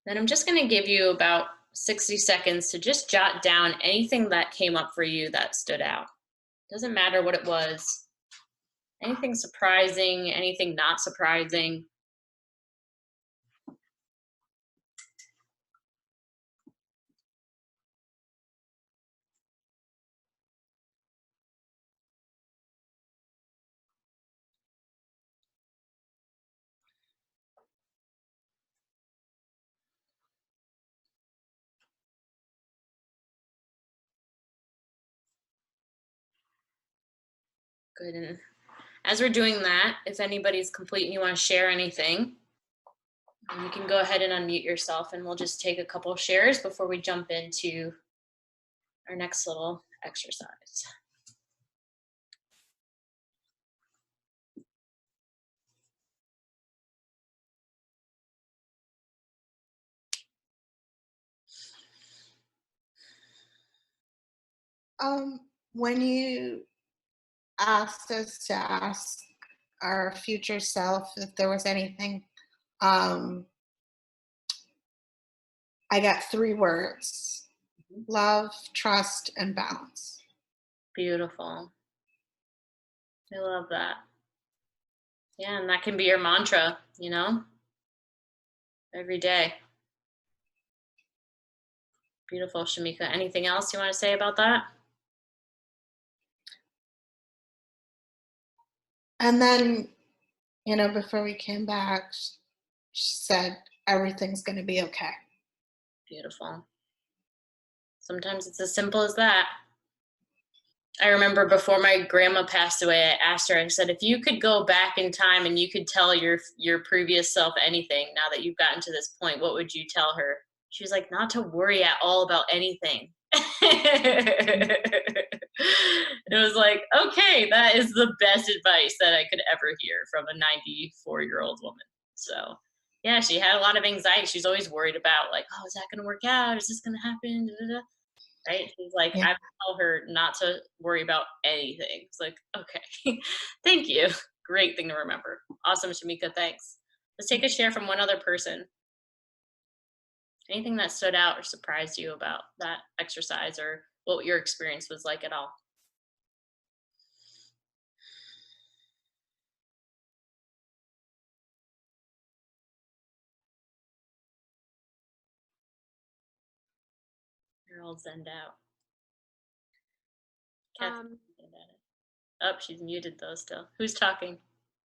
Then I'm just going to give you about 60 seconds to just jot down anything that came up for you that stood out. Doesn't matter what it was. Anything surprising, anything not surprising. Good. And as we're doing that, if anybody's complete and you want to share anything, you can go ahead and unmute yourself, and we'll just take a couple shares before we jump into our next little exercise. When you asked us to ask our future self if there was anything, I got 3 words: love, trust, and balance. Beautiful. I love that. Yeah, and that can be your mantra, you know, every day. Beautiful, Shamika. Anything else you want to say about that? And then, before we came back, she said, everything's going to be okay. Beautiful. Sometimes it's as simple as that. I remember before my grandma passed away, I asked her, I said, if you could go back in time and you could tell your previous self anything now that you've gotten to this point, what would you tell her? She was like, not to worry at all about anything. It was like, okay, that is the best advice that I could ever hear from a 94-year-old woman. So yeah, she had a lot of anxiety. She's always worried about like, oh, is that going to work out? Is this going to happen? Da, da, da. Right? She's like, Yeah. I tell her not to worry about anything. It's like, okay, thank you. Great thing to remember. Awesome, Shamika, thanks. Let's take a share from one other person. Anything that stood out or surprised you about that exercise, or what your experience was like at all? You're all zenned out. Kathy, oh, she's muted though still. Who's talking?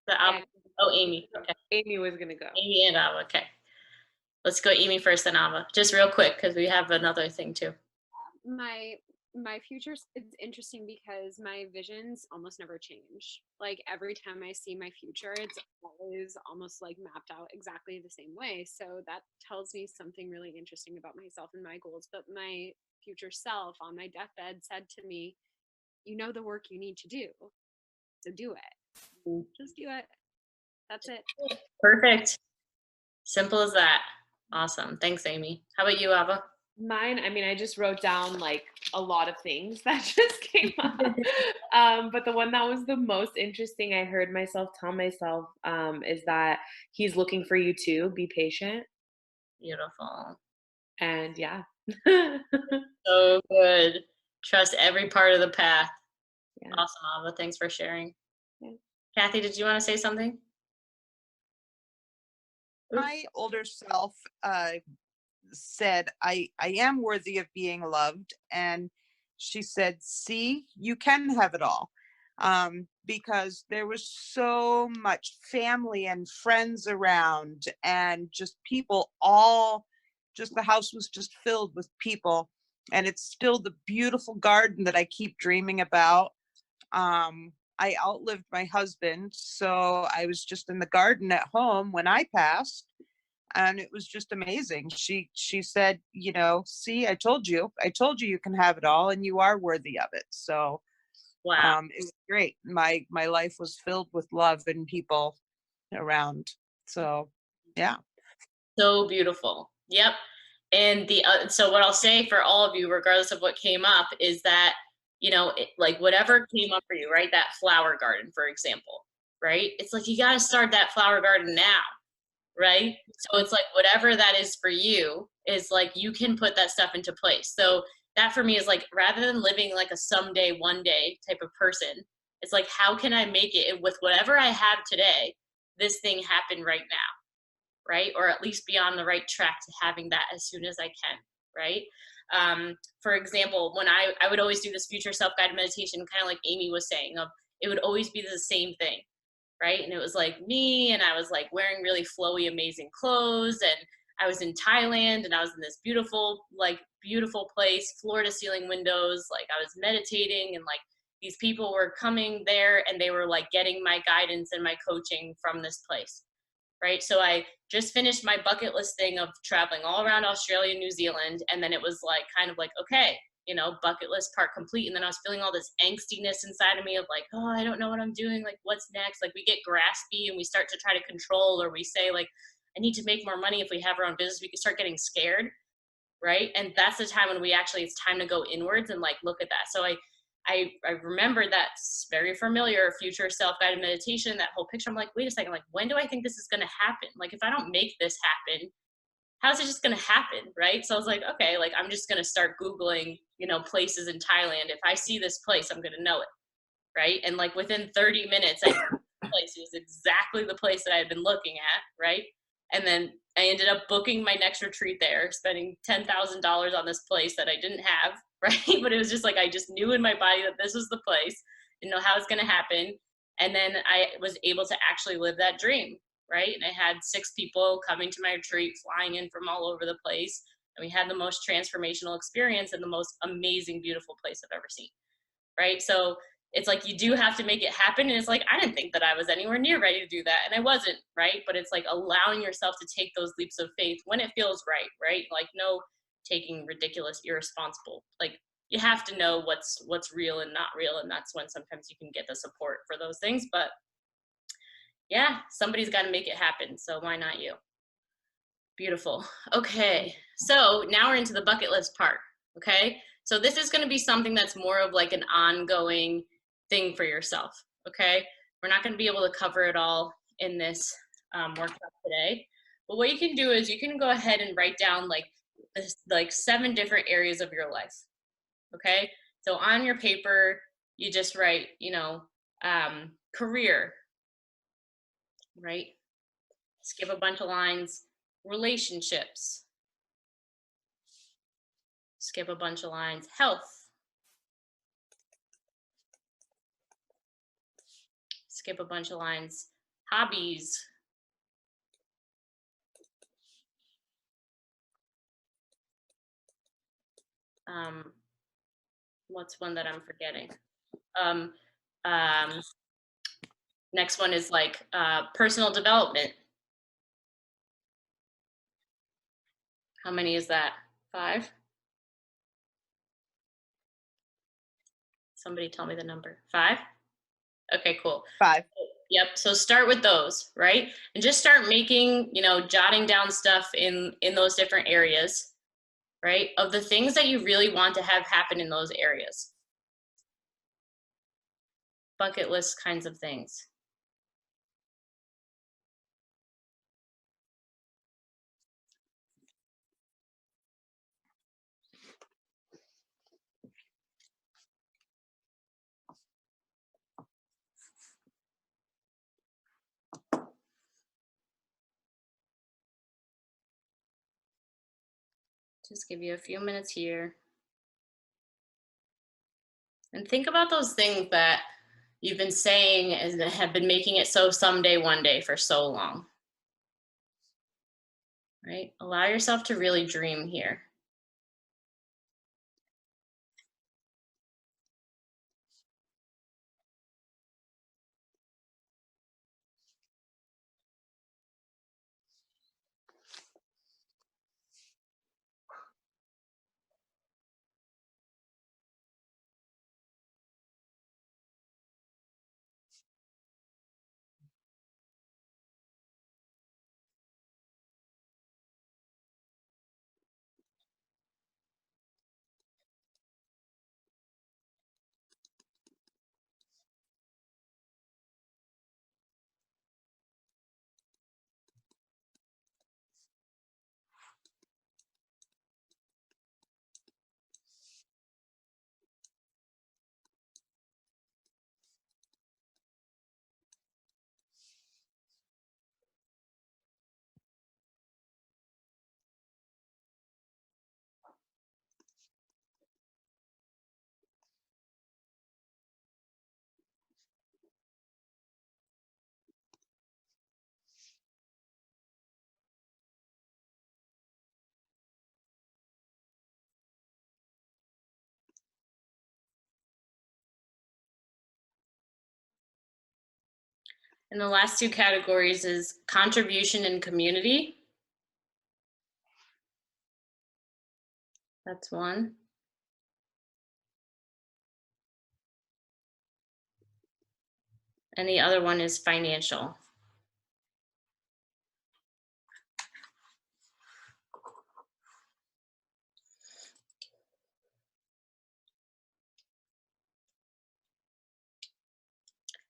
Oh, Amy. Okay. Amy was gonna go. Amy and Ava. Okay. Let's go Amy first, then Ava. Just real quick, because we have another thing too. My future, it's interesting because my visions almost never change. Like every time I see my future, it's always almost like mapped out exactly the same way. So that tells me something really interesting about myself and my goals. But my future self on my deathbed said to me, you know the work you need to do, so do it. Just do it. That's it. Perfect. Simple as that. Awesome. Thanks, Amy. How about you, Ava? Mine, I mean, I just wrote down like a lot of things that just came up. But the one that was the most interesting, I heard myself tell myself, is that he's looking for you too. Be patient. Beautiful. And yeah. So good. Trust every part of the path. Yeah. Awesome, Ava. Thanks for sharing. Yeah. Kathy, did you want to say something? My older self said, I am worthy of being loved. And she said, see, you can have it all. Because there was so much family and friends around, and just people the house was just filled with people. And it's still the beautiful garden that I keep dreaming about. I outlived my husband, so I was just in the garden at home when I passed. And it was just amazing. She said, see, I told you you can have it all, and you are worthy of it. So wow. it was great. My life was filled with love and people around. So yeah. So beautiful. Yep. And so what I'll say for all of you, regardless of what came up, is that, like whatever came up for you, right? That flower garden, for example, right? It's like, you got to start that flower garden now, right? So it's like, whatever that is for you is like, you can put that stuff into place. So that for me is like, rather than living like a someday, one day type of person, it's like, how can I make it with whatever I have today, this thing happen right now, right? Or at least be on the right track to having that as soon as I can, right? For example, when I would always do this future self-guided meditation, kind of like Amy was saying, it would always be the same thing, right? And it was like me, and I was like wearing really flowy, amazing clothes, and I was in Thailand, and I was in this beautiful place, floor to ceiling windows, like I was meditating and like these people were coming there and they were like getting my guidance and my coaching from this place, right? So I just finished my bucket list thing of traveling all around Australia and New Zealand. And then it was like, kind of like, okay, you know, bucket list part complete. And then I was feeling all this angstiness inside of me of like, oh, I don't know what I'm doing. Like, what's next? Like, we get graspy and we start to try to control, or we say like, I need to make more money. If we have our own business, we can start getting scared, right? And that's the time when we actually, it's time to go inwards and like look at that. So I remember that's very familiar, future self-guided meditation, that whole picture. I'm like, wait a second, like, when do I think this is going to happen? Like, if I don't make this happen, how's it just going to happen, right? So I was like, okay, like, I'm just going to start Googling, you know, places in Thailand. If I see this place, I'm going to know it, right? And like within 30 minutes, I found the place. It was exactly the place that I had been looking at, right? And then I ended up booking my next retreat there, spending $10,000 on this place that I didn't have, right? But it was just like, I just knew in my body that this was the place, didn't know how it's going to happen. And then I was able to actually live that dream, right? And I had 6 people coming to my retreat, flying in from all over the place. And we had the most transformational experience and the most amazing, beautiful place I've ever seen, right? So it's like, you do have to make it happen. And it's like, I didn't think that I was anywhere near ready to do that. And I wasn't, right? But it's like allowing yourself to take those leaps of faith when it feels right, right? Like, no taking ridiculous, irresponsible, like, you have to know what's real and not real. And that's when sometimes you can get the support for those things. But yeah, somebody's got to make it happen. So why not you? Beautiful. Okay. So now we're into the bucket list part. Okay. So this is going to be something that's more of like an ongoing thing for yourself. Okay. We're not going to be able to cover it all in this workshop today. But what you can do is you can go ahead and write down like 7 different areas of your life. Okay. So on your paper, you just write, you know, career, right? Skip a bunch of lines. Relationships. Skip a bunch of lines. Health. Skip a bunch of lines. Hobbies. What's one that I'm forgetting? Next one is like personal development. How many is that? 5? Somebody tell me the number. 5? Okay, cool. 5. Yep. So start with those, right? And just start making, you know, jotting down stuff in those different areas, right? Of the things that you really want to have happen in those areas. Bucket list kinds of things. Just give you a few minutes here. And think about those things that you've been saying and have been making it so someday, one day for so long. Right? Allow yourself to really dream here. And the last two categories is contribution and community. That's one. And the other one is financial.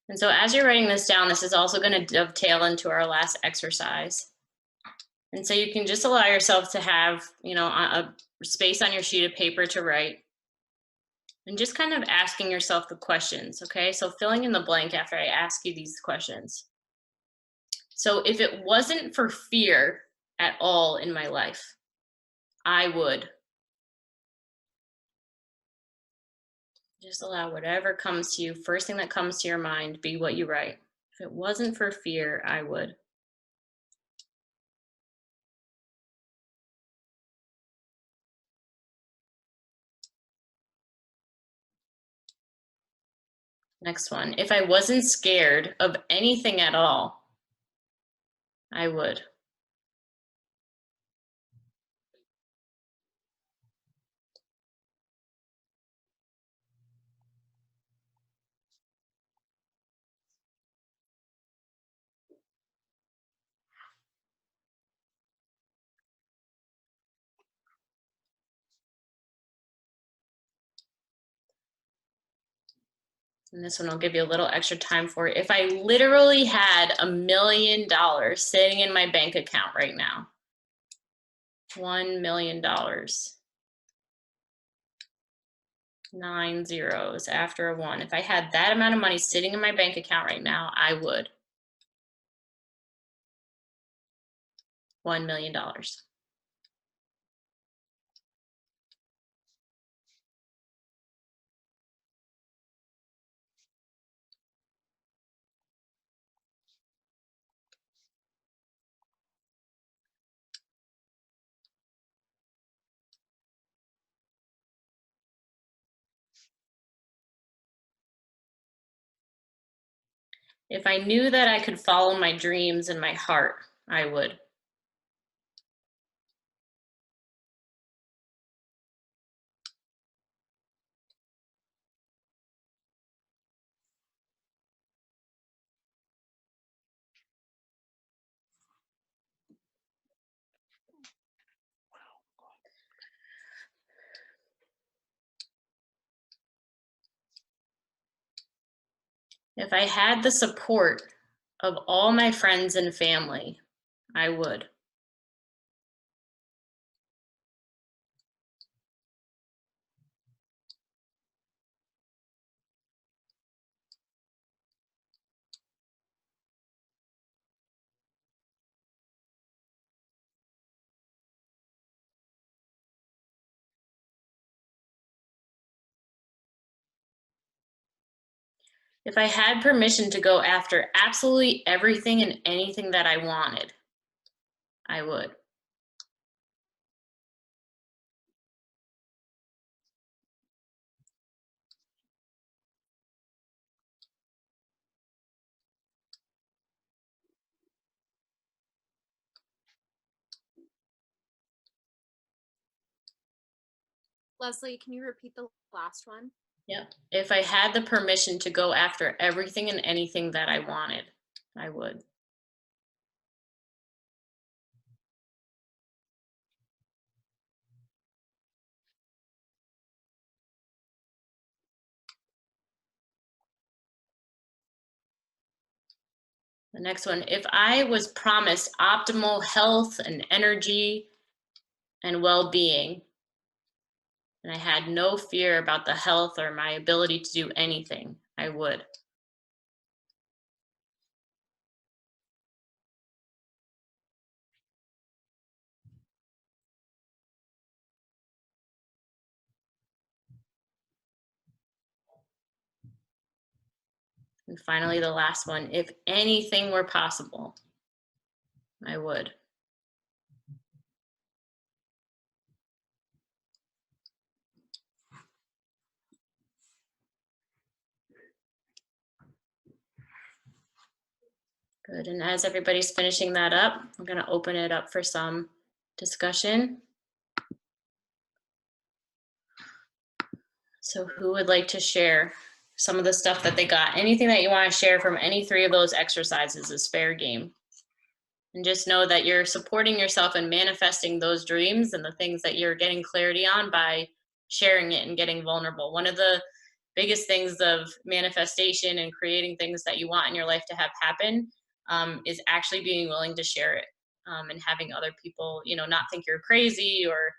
And so as you're writing this down, this is also going to dovetail into our last exercise. And so you can just allow yourself to have, a space on your sheet of paper to write. And just kind of asking yourself the questions, okay? So filling in the blank after I ask you these questions. So if it wasn't for fear at all in my life, I would. Just allow whatever comes to you, first thing that comes to your mind, be what you write. If it wasn't for fear, I would. Next one. If I wasn't scared of anything at all, I would. And this one I'll give you a little extra time for. If I literally had $1 million sitting in my bank account right now, $1 million. 9 zeros after a 1. If I had that amount of money sitting in my bank account right now, I would. $1 million. If I knew that I could follow my dreams and my heart, I would. If I had the support of all my friends and family, I would. If I had permission to go after absolutely everything and anything that I wanted, I would. Leslie, can you repeat the last one? Yep. If I had the permission to go after everything and anything that I wanted, I would. The next one, if I was promised optimal health and energy and well-being, and I had no fear about the health or my ability to do anything, I would. And finally, the last one, if anything were possible, I would. Good. And as everybody's finishing that up, I'm going to open it up for some discussion. So who would like to share some of the stuff that they got? Anything that you want to share from any three of those exercises is fair game. And just know that you're supporting yourself and manifesting those dreams and the things that you're getting clarity on by sharing it and getting vulnerable. One of the biggest things of manifestation and creating things that you want in your life to have happen is actually being willing to share it, and having other people, not think you're crazy, or,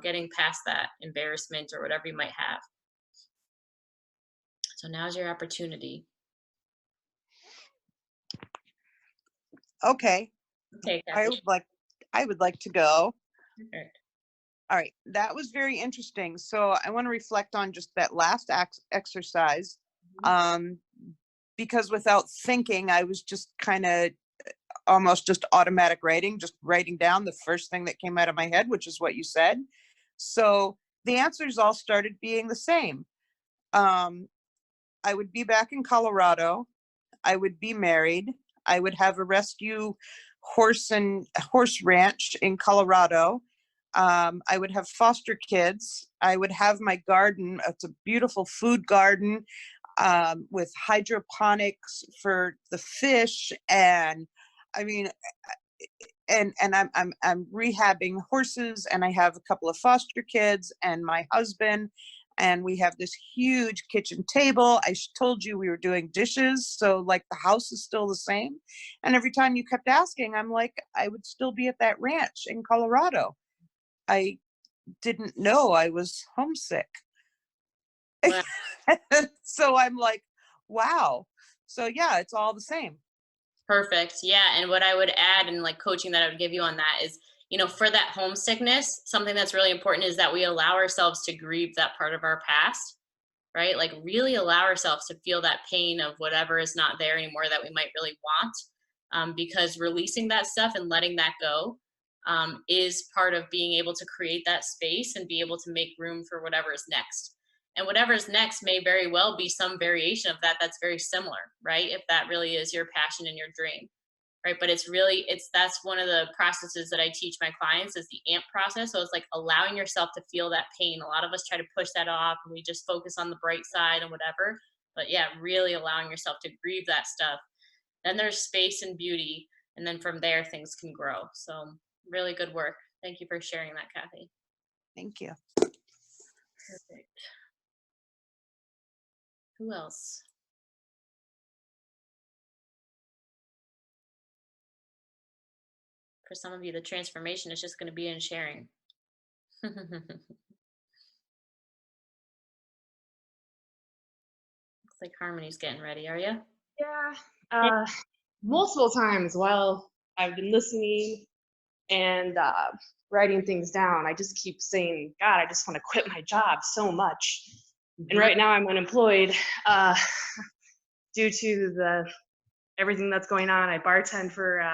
getting past that embarrassment or whatever you might have. So now's your opportunity. Okay. Okay, I Kathy. would like to go. Okay. All right. That was very interesting. So I want to reflect on just that last exercise. Because without thinking, I was just kind of almost just automatic writing, just writing down the first thing that came out of my head, which is what you said. So the answers all started being the same. I would be back in Colorado. I would be married. I would have a rescue horse ranch in Colorado. I would have foster kids. I would have my garden. It's a beautiful food garden with hydroponics for the fish, and I mean, and I'm rehabbing horses, and I have a couple of foster kids and my husband, and we have this huge kitchen table. I told you we were doing dishes, so like the house is still the same. And every time you kept asking, I'm like, I would still be at that ranch in Colorado. I didn't know I was homesick. Wow. So I'm like, wow. So yeah, it's all the same. Perfect. Yeah. And what I would add, and like coaching that I would give you on that is, for that homesickness, something that's really important is that we allow ourselves to grieve that part of our past, right? Like really allow ourselves to feel that pain of whatever is not there anymore that we might really want. Because releasing that stuff and letting that go is part of being able to create that space and be able to make room for whatever is next. And whatever is next may very well be some variation of that that's very similar, right? If that really is your passion and your dream, right? But that's one of the processes that I teach my clients is the AMP process. So it's like allowing yourself to feel that pain. A lot of us try to push that off and we just focus on the bright side and whatever. But yeah, really allowing yourself to grieve that stuff. Then there's space and beauty. And then from there, things can grow. So really good work. Thank you for sharing that, Kathy. Thank you. Perfect. Who else? For some of you, the transformation is just going to be in sharing. Looks like Harmony's getting ready. Are you? Yeah, multiple times while I've been listening and writing things down, I just keep saying, God, I just want to quit my job so much. And right now I'm unemployed due to everything that's going on. I bartend for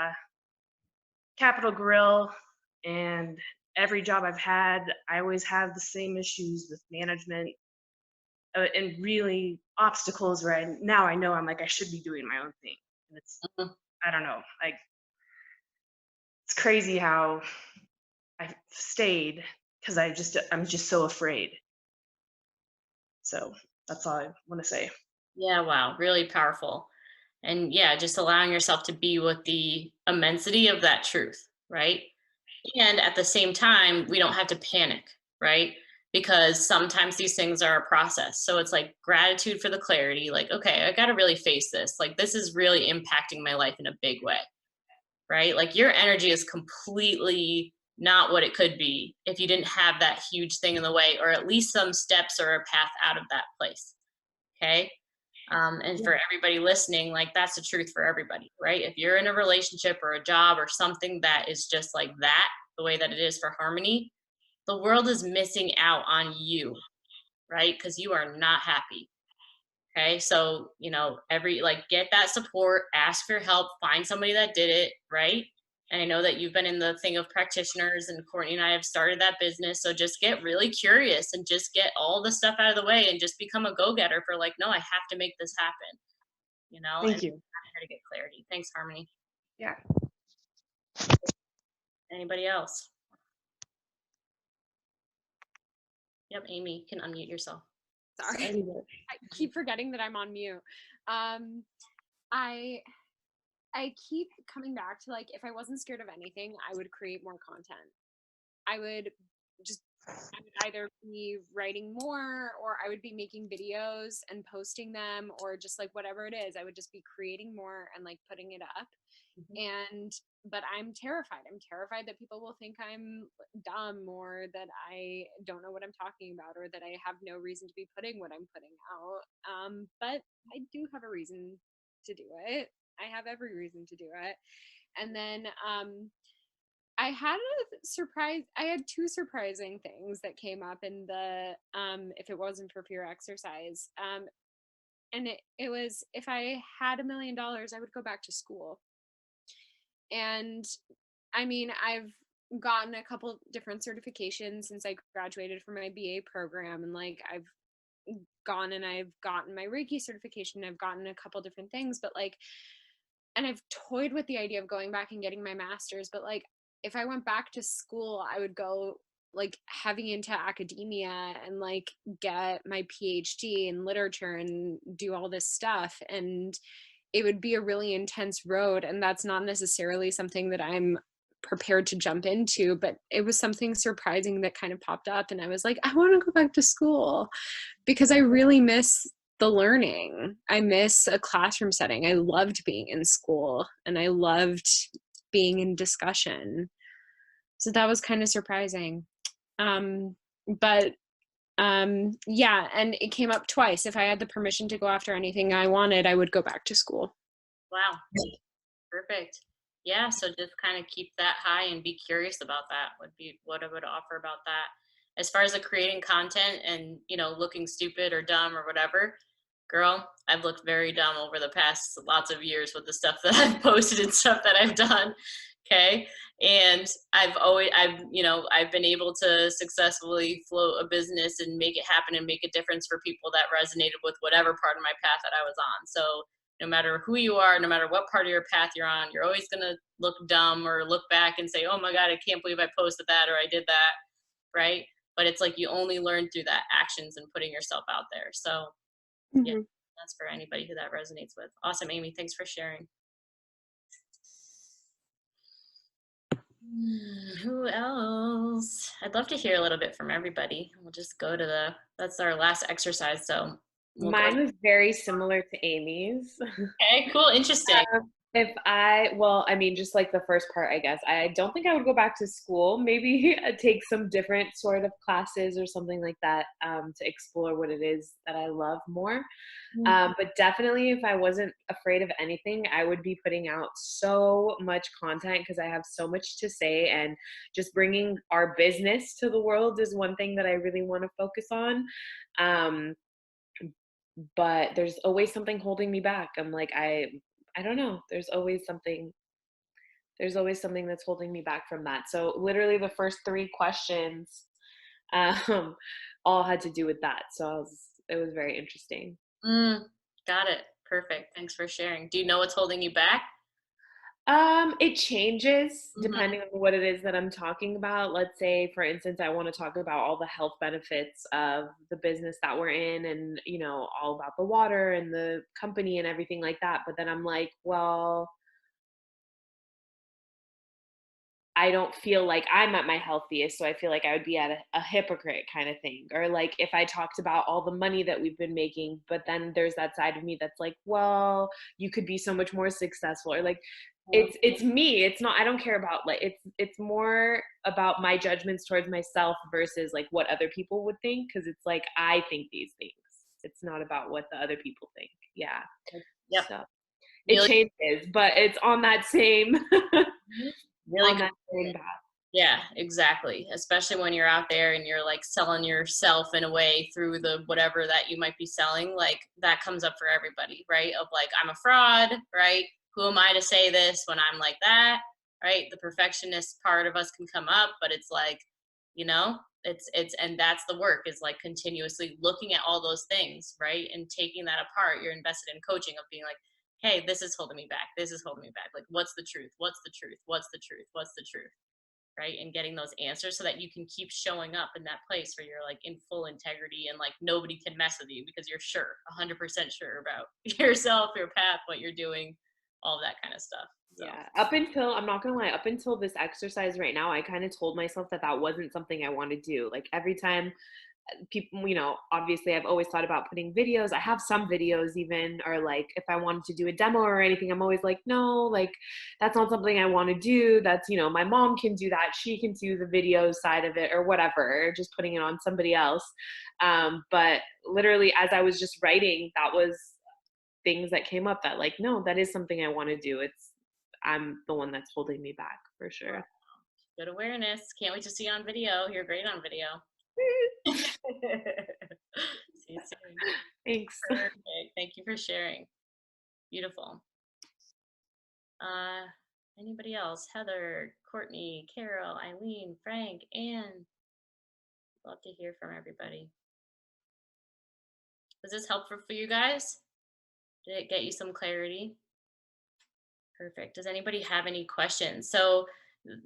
Capital Grill, and every job I've had, I always have the same issues with management and really obstacles where now I know I'm like, I should be doing my own thing. And it's, I don't know, like, it's crazy how I stayed because I'm just so afraid. So that's all I want to say. Yeah, wow, really powerful. And yeah, just allowing yourself to be with the immensity of that truth, right? And at the same time, we don't have to panic, right? Because sometimes these things are a process. So it's like gratitude for the clarity, like, okay, I got to really face this. Like, this is really impacting my life in a big way, right? Like, your energy is completely not what it could be if you didn't have that huge thing in the way, or at least some steps or a path out of that place. Okay. And for everybody listening, like that's the truth for everybody, right? If you're in a relationship or a job or something that is just like that, the way that it is for Harmony, the world is missing out on you, right? Because you are not happy. Okay. So, get that support, ask for help, find somebody that did it, right? And I know that you've been in the thing of practitioners, and Courtney and I have started that business. So just get really curious and just get all the stuff out of the way and just become a go-getter for like, no, I have to make this happen. you know, Thank and you. I'm here to get clarity. Thanks, Harmony. Yeah. Anybody else? Yep, Amy, you can unmute yourself. Sorry. I keep forgetting that I'm on mute. I keep coming back to, like, if I wasn't scared of anything, I would create more content. I would either be writing more, or I would be making videos and posting them, or just like whatever it is, I would just be creating more and like putting it up. But I'm terrified. I'm terrified that people will think I'm dumb, or that I don't know what I'm talking about, or that I have no reason to be putting what I'm putting out. But I do have a reason to do it. I have every reason to do it. And then I had two surprising things that came up in the if it wasn't for fear exercise. And it was, if I had $1 million, I would go back to school. And I mean, I've gotten a couple different certifications since I graduated from my BA program, and like I've gotten my Reiki certification, I've gotten a couple different things, but like, and I've toyed with the idea of going back and getting my master's, but like, if I went back to school, I would go like heavy into academia and like get my PhD in literature and do all this stuff. And it would be a really intense road. And that's not necessarily something that I'm prepared to jump into, but it was something surprising that kind of popped up. And I was like, I want to go back to school because I really miss the learning. I miss a classroom setting. I loved being in school and I loved being in discussion. So that was kind of surprising. But yeah, and it came up twice. If I had the permission to go after anything I wanted, I would go back to school. Wow. Perfect. Yeah, so just kind of keep that high and be curious about that would be what I would offer about that. As far as the creating content and, you know, looking stupid or dumb or whatever, girl, I've looked very dumb over the past lots of years with the stuff that I've posted and stuff that I've done. Okay. And I've been able to successfully float a business and make it happen and make a difference for people that resonated with whatever part of my path that I was on. So no matter who you are, no matter what part of your path you're on, you're always going to look dumb or look back and say, oh my God, I can't believe I posted that or I did that. Right. But it's like you only learn through that actions and putting yourself out there. So yeah, that's for anybody who that resonates with. Awesome, Amy. Thanks for sharing. Who else? I'd love to hear a little bit from everybody. We'll just go to that's our last exercise. So mine was very similar to Amy's. Okay, cool. Interesting. I mean, just like the first part, I guess, I don't think I would go back to school. Maybe take some different sort of classes or something like that to explore what it is that I love more. But definitely, if I wasn't afraid of anything, I would be putting out so much content because I have so much to say, and just bringing our business to the world is one thing that I really want to focus on. But there's always something holding me back. I'm like, I don't know. There's always something that's holding me back from that. So literally the first 3 questions all had to do with that. So it was very interesting. Got it. Perfect. Thanks for sharing. Do you know what's holding you back? It changes depending on what it is that I'm talking about. Let's say, for instance, I want to talk about all the health benefits of the business that we're in and, you know, all about the water and the company and everything like that. But then I'm like, well, I don't feel like I'm at my healthiest, so I feel like I would be at a hypocrite kind of thing. Or like if I talked about all the money that we've been making, but then there's that side of me that's like, well, you could be so much more successful. Or like, it's me. It's not, I don't care about like, it's more about my judgments towards myself versus like what other people would think. Cause it's like, I think these things. It's not about what the other people think. Yeah. Yep. So it changes, but it's on that same, really on that same path. Yeah, exactly. Especially when you're out there and you're like selling yourself in a way through the whatever that you might be selling, like that comes up for everybody, right? Of like, I'm a fraud, right? Who am I to say this when I'm like that, right? The perfectionist part of us can come up, but it's like, you know, and that's the work is like continuously looking at all those things, right? And taking that apart. You're invested in coaching of being like, hey, this is holding me back. This is holding me back. Like, what's the truth? What's the truth? What's the truth? What's the truth? Right? And getting those answers so that you can keep showing up in that place where you're like in full integrity and like nobody can mess with you because you're sure, 100% sure about yourself, your path, what you're doing, all that kind of stuff. So. Yeah. Up until, I'm not gonna lie, up until this exercise right now, I kind of told myself that that wasn't something I want to do. Like every time people, you know, obviously I've always thought about putting videos. I have some videos even, or like if I wanted to do a demo or anything, I'm always like, no, like that's not something I want to do. That's, you know, my mom can do that. She can do the video side of it or whatever, just putting it on somebody else. But literally as I was just writing, that was things that came up that like, no, that is something I want to do. I'm the one that's holding me back for sure. Good awareness. Can't wait to see you on video. You're great on video. See you soon. Thanks. Perfect. Thank you for sharing. Beautiful. Anybody else? Heather, Courtney, Carol, Eileen, Frank, Anne. Love to hear from everybody. Was this helpful for you guys? Did it get you some clarity? Perfect. Does anybody have any questions? So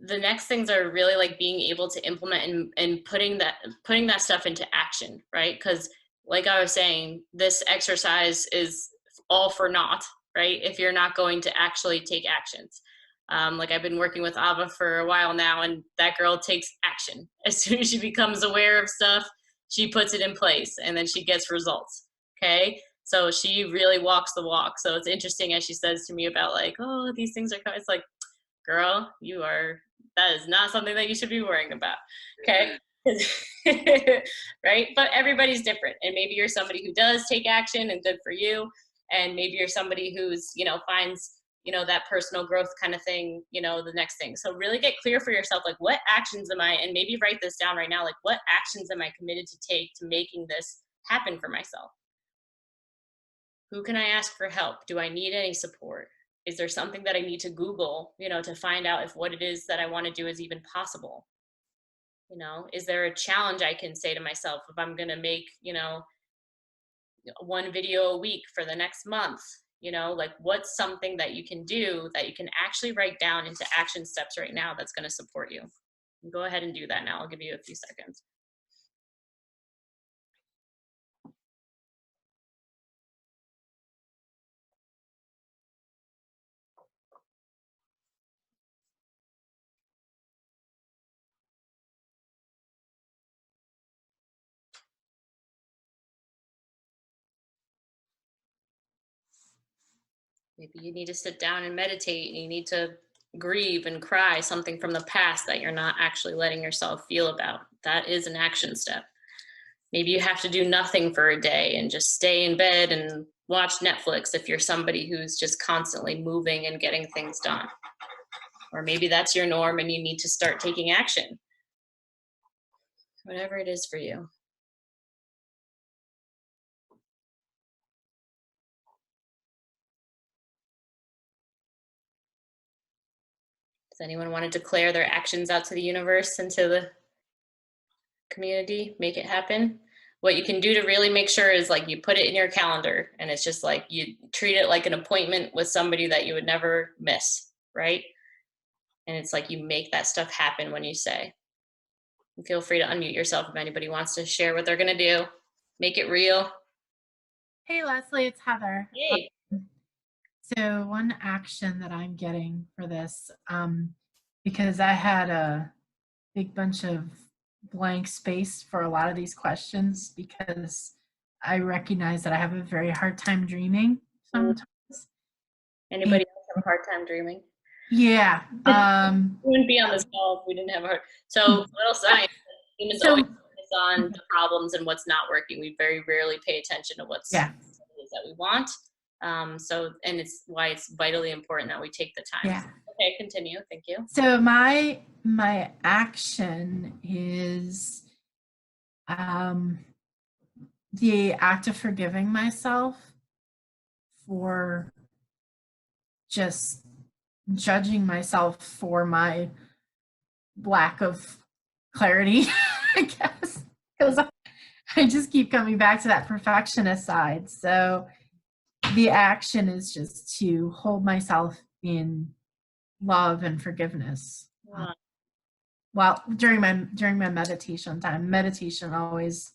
the next things are really like being able to implement and putting that stuff into action, right? Because like I was saying, this exercise is all for naught, right? If you're not going to actually take actions. Like I've been working with Ava for a while now, and that girl takes action. As soon as she becomes aware of stuff, she puts it in place and then she gets results. Okay. So she really walks the walk. So it's interesting as she says to me about like, oh, these things are coming. It's like, girl, that is not something that you should be worrying about. Okay. Right. But everybody's different. And maybe you're somebody who does take action and good for you. And maybe you're somebody who's, finds, that personal growth kind of thing, the next thing. So really get clear for yourself, like what actions am I, and maybe write this down right now, like what actions am I committed to take to making this happen for myself? Who can I ask for help? Do I need any support? Is there something that I need to Google, to find out if what it is that I want to do is even possible? Is there a challenge I can say to myself if I'm going to make, one video a week for the next month? Like what's something that you can do that you can actually write down into action steps right now that's going to support you? Go ahead and do that now. I'll give you a few seconds. Maybe you need to sit down and meditate, and you need to grieve and cry something from the past that you're not actually letting yourself feel about. That is an action step. Maybe you have to do nothing for a day and just stay in bed and watch Netflix if you're somebody who's just constantly moving and getting things done. Or maybe that's your norm and you need to start taking action. Whatever it is for you. Does anyone want to declare their actions out to the universe and to the community? Make it happen. What you can do to really make sure is like you put it in your calendar, and it's just like you treat it like an appointment with somebody that you would never miss, right? And it's like you make that stuff happen when you say. And feel free to unmute yourself if anybody wants to share what they're going to do. Make it real. Hey, Leslie, it's Heather. Hey. So one action that I'm getting for this, because I had a big bunch of blank space for a lot of these questions, because I recognize that I have a very hard time dreaming sometimes. Anybody else have a hard time dreaming? Yeah. We wouldn't be on this call if we didn't have a hard. So little science, humans always focus on the problems and what's not working. We very rarely pay attention to what's that we want. And it's why it's vitally important that we take the time. Yeah. Okay, continue. Thank you. So my action is the act of forgiving myself for just judging myself for my lack of clarity, I guess, because I just keep coming back to that perfectionist side. So the action is just to hold myself in love and forgiveness. Wow. Well, during my meditation time, meditation always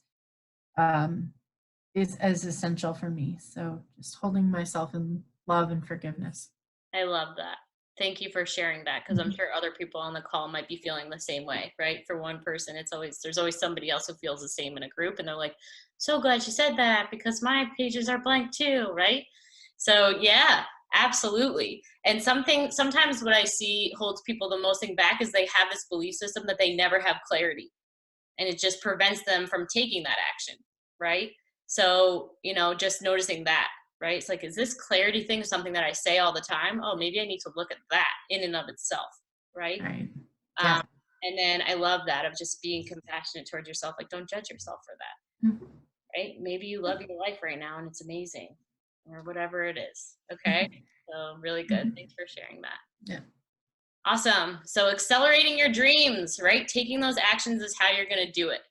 is as essential for me. So just holding myself in love and forgiveness. I love that. Thank you for sharing that, because I'm sure other people on the call might be feeling the same way, right? For one person, there's always somebody else who feels the same in a group, and they're like, so glad you said that because my pages are blank too, right? So yeah, absolutely. And sometimes what I see holds people the most thing back is they have this belief system that they never have clarity, and it just prevents them from taking that action, right? So, just noticing that, right? It's like, is this clarity thing something that I say all the time? Oh, maybe I need to look at that in and of itself, right? Right. Yeah. And then I love that, of just being compassionate towards yourself. Like, don't judge yourself for that, Mhm. right? Maybe you love your life right now and it's amazing, or whatever it is. Okay. So really good. Thanks for sharing that. Yeah. Awesome. So accelerating your dreams, right? Taking those actions is how you're going to do it,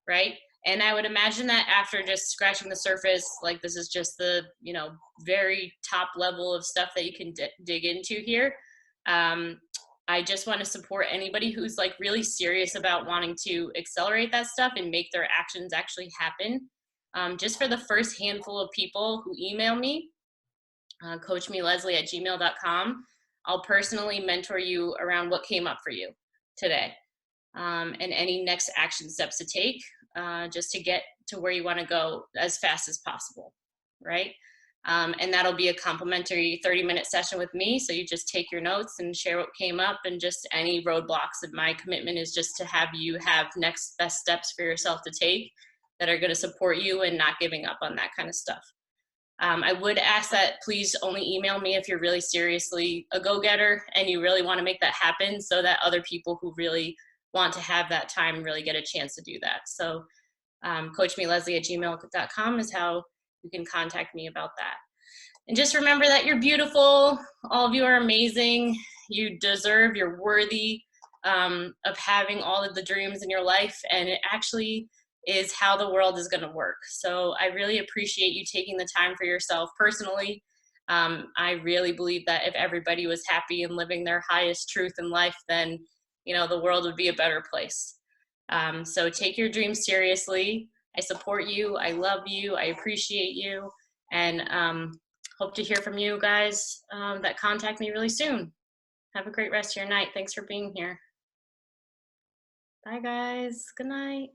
right? And I would imagine that after just scratching the surface, like this is just the, very top level of stuff that you can dig into here. I just want to support anybody who's like really serious about wanting to accelerate that stuff and make their actions actually happen. Just for the first handful of people who email me, coachmeleslie@gmail.com, I'll personally mentor you around what came up for you today, and any next action steps to take, just to get to where you want to go as fast as possible, right? And that'll be a complimentary 30-minute session with me. So you just take your notes and share what came up and just any roadblocks. And my commitment is just to have you have next best steps for yourself to take that are going to support you and not giving up on that kind of stuff. I would ask that please only email me if you're really seriously a go-getter and you really want to make that happen, so that other people who really want to have that time really get a chance to do that. So coachmeleslie@gmail.com is how you can contact me about that. And just remember that you're beautiful. All of you are amazing. You deserve, you're worthy of having all of the dreams in your life, and it actually is how the world is going to work. So I really appreciate you taking the time for yourself personally. I really believe that if everybody was happy and living their highest truth in life, then the world would be a better place. So take your dreams seriously. I support you. I love you. I appreciate you. And hope to hear from you guys that contact me really soon. Have a great rest of your night. Thanks for being here. Bye, guys. Good night.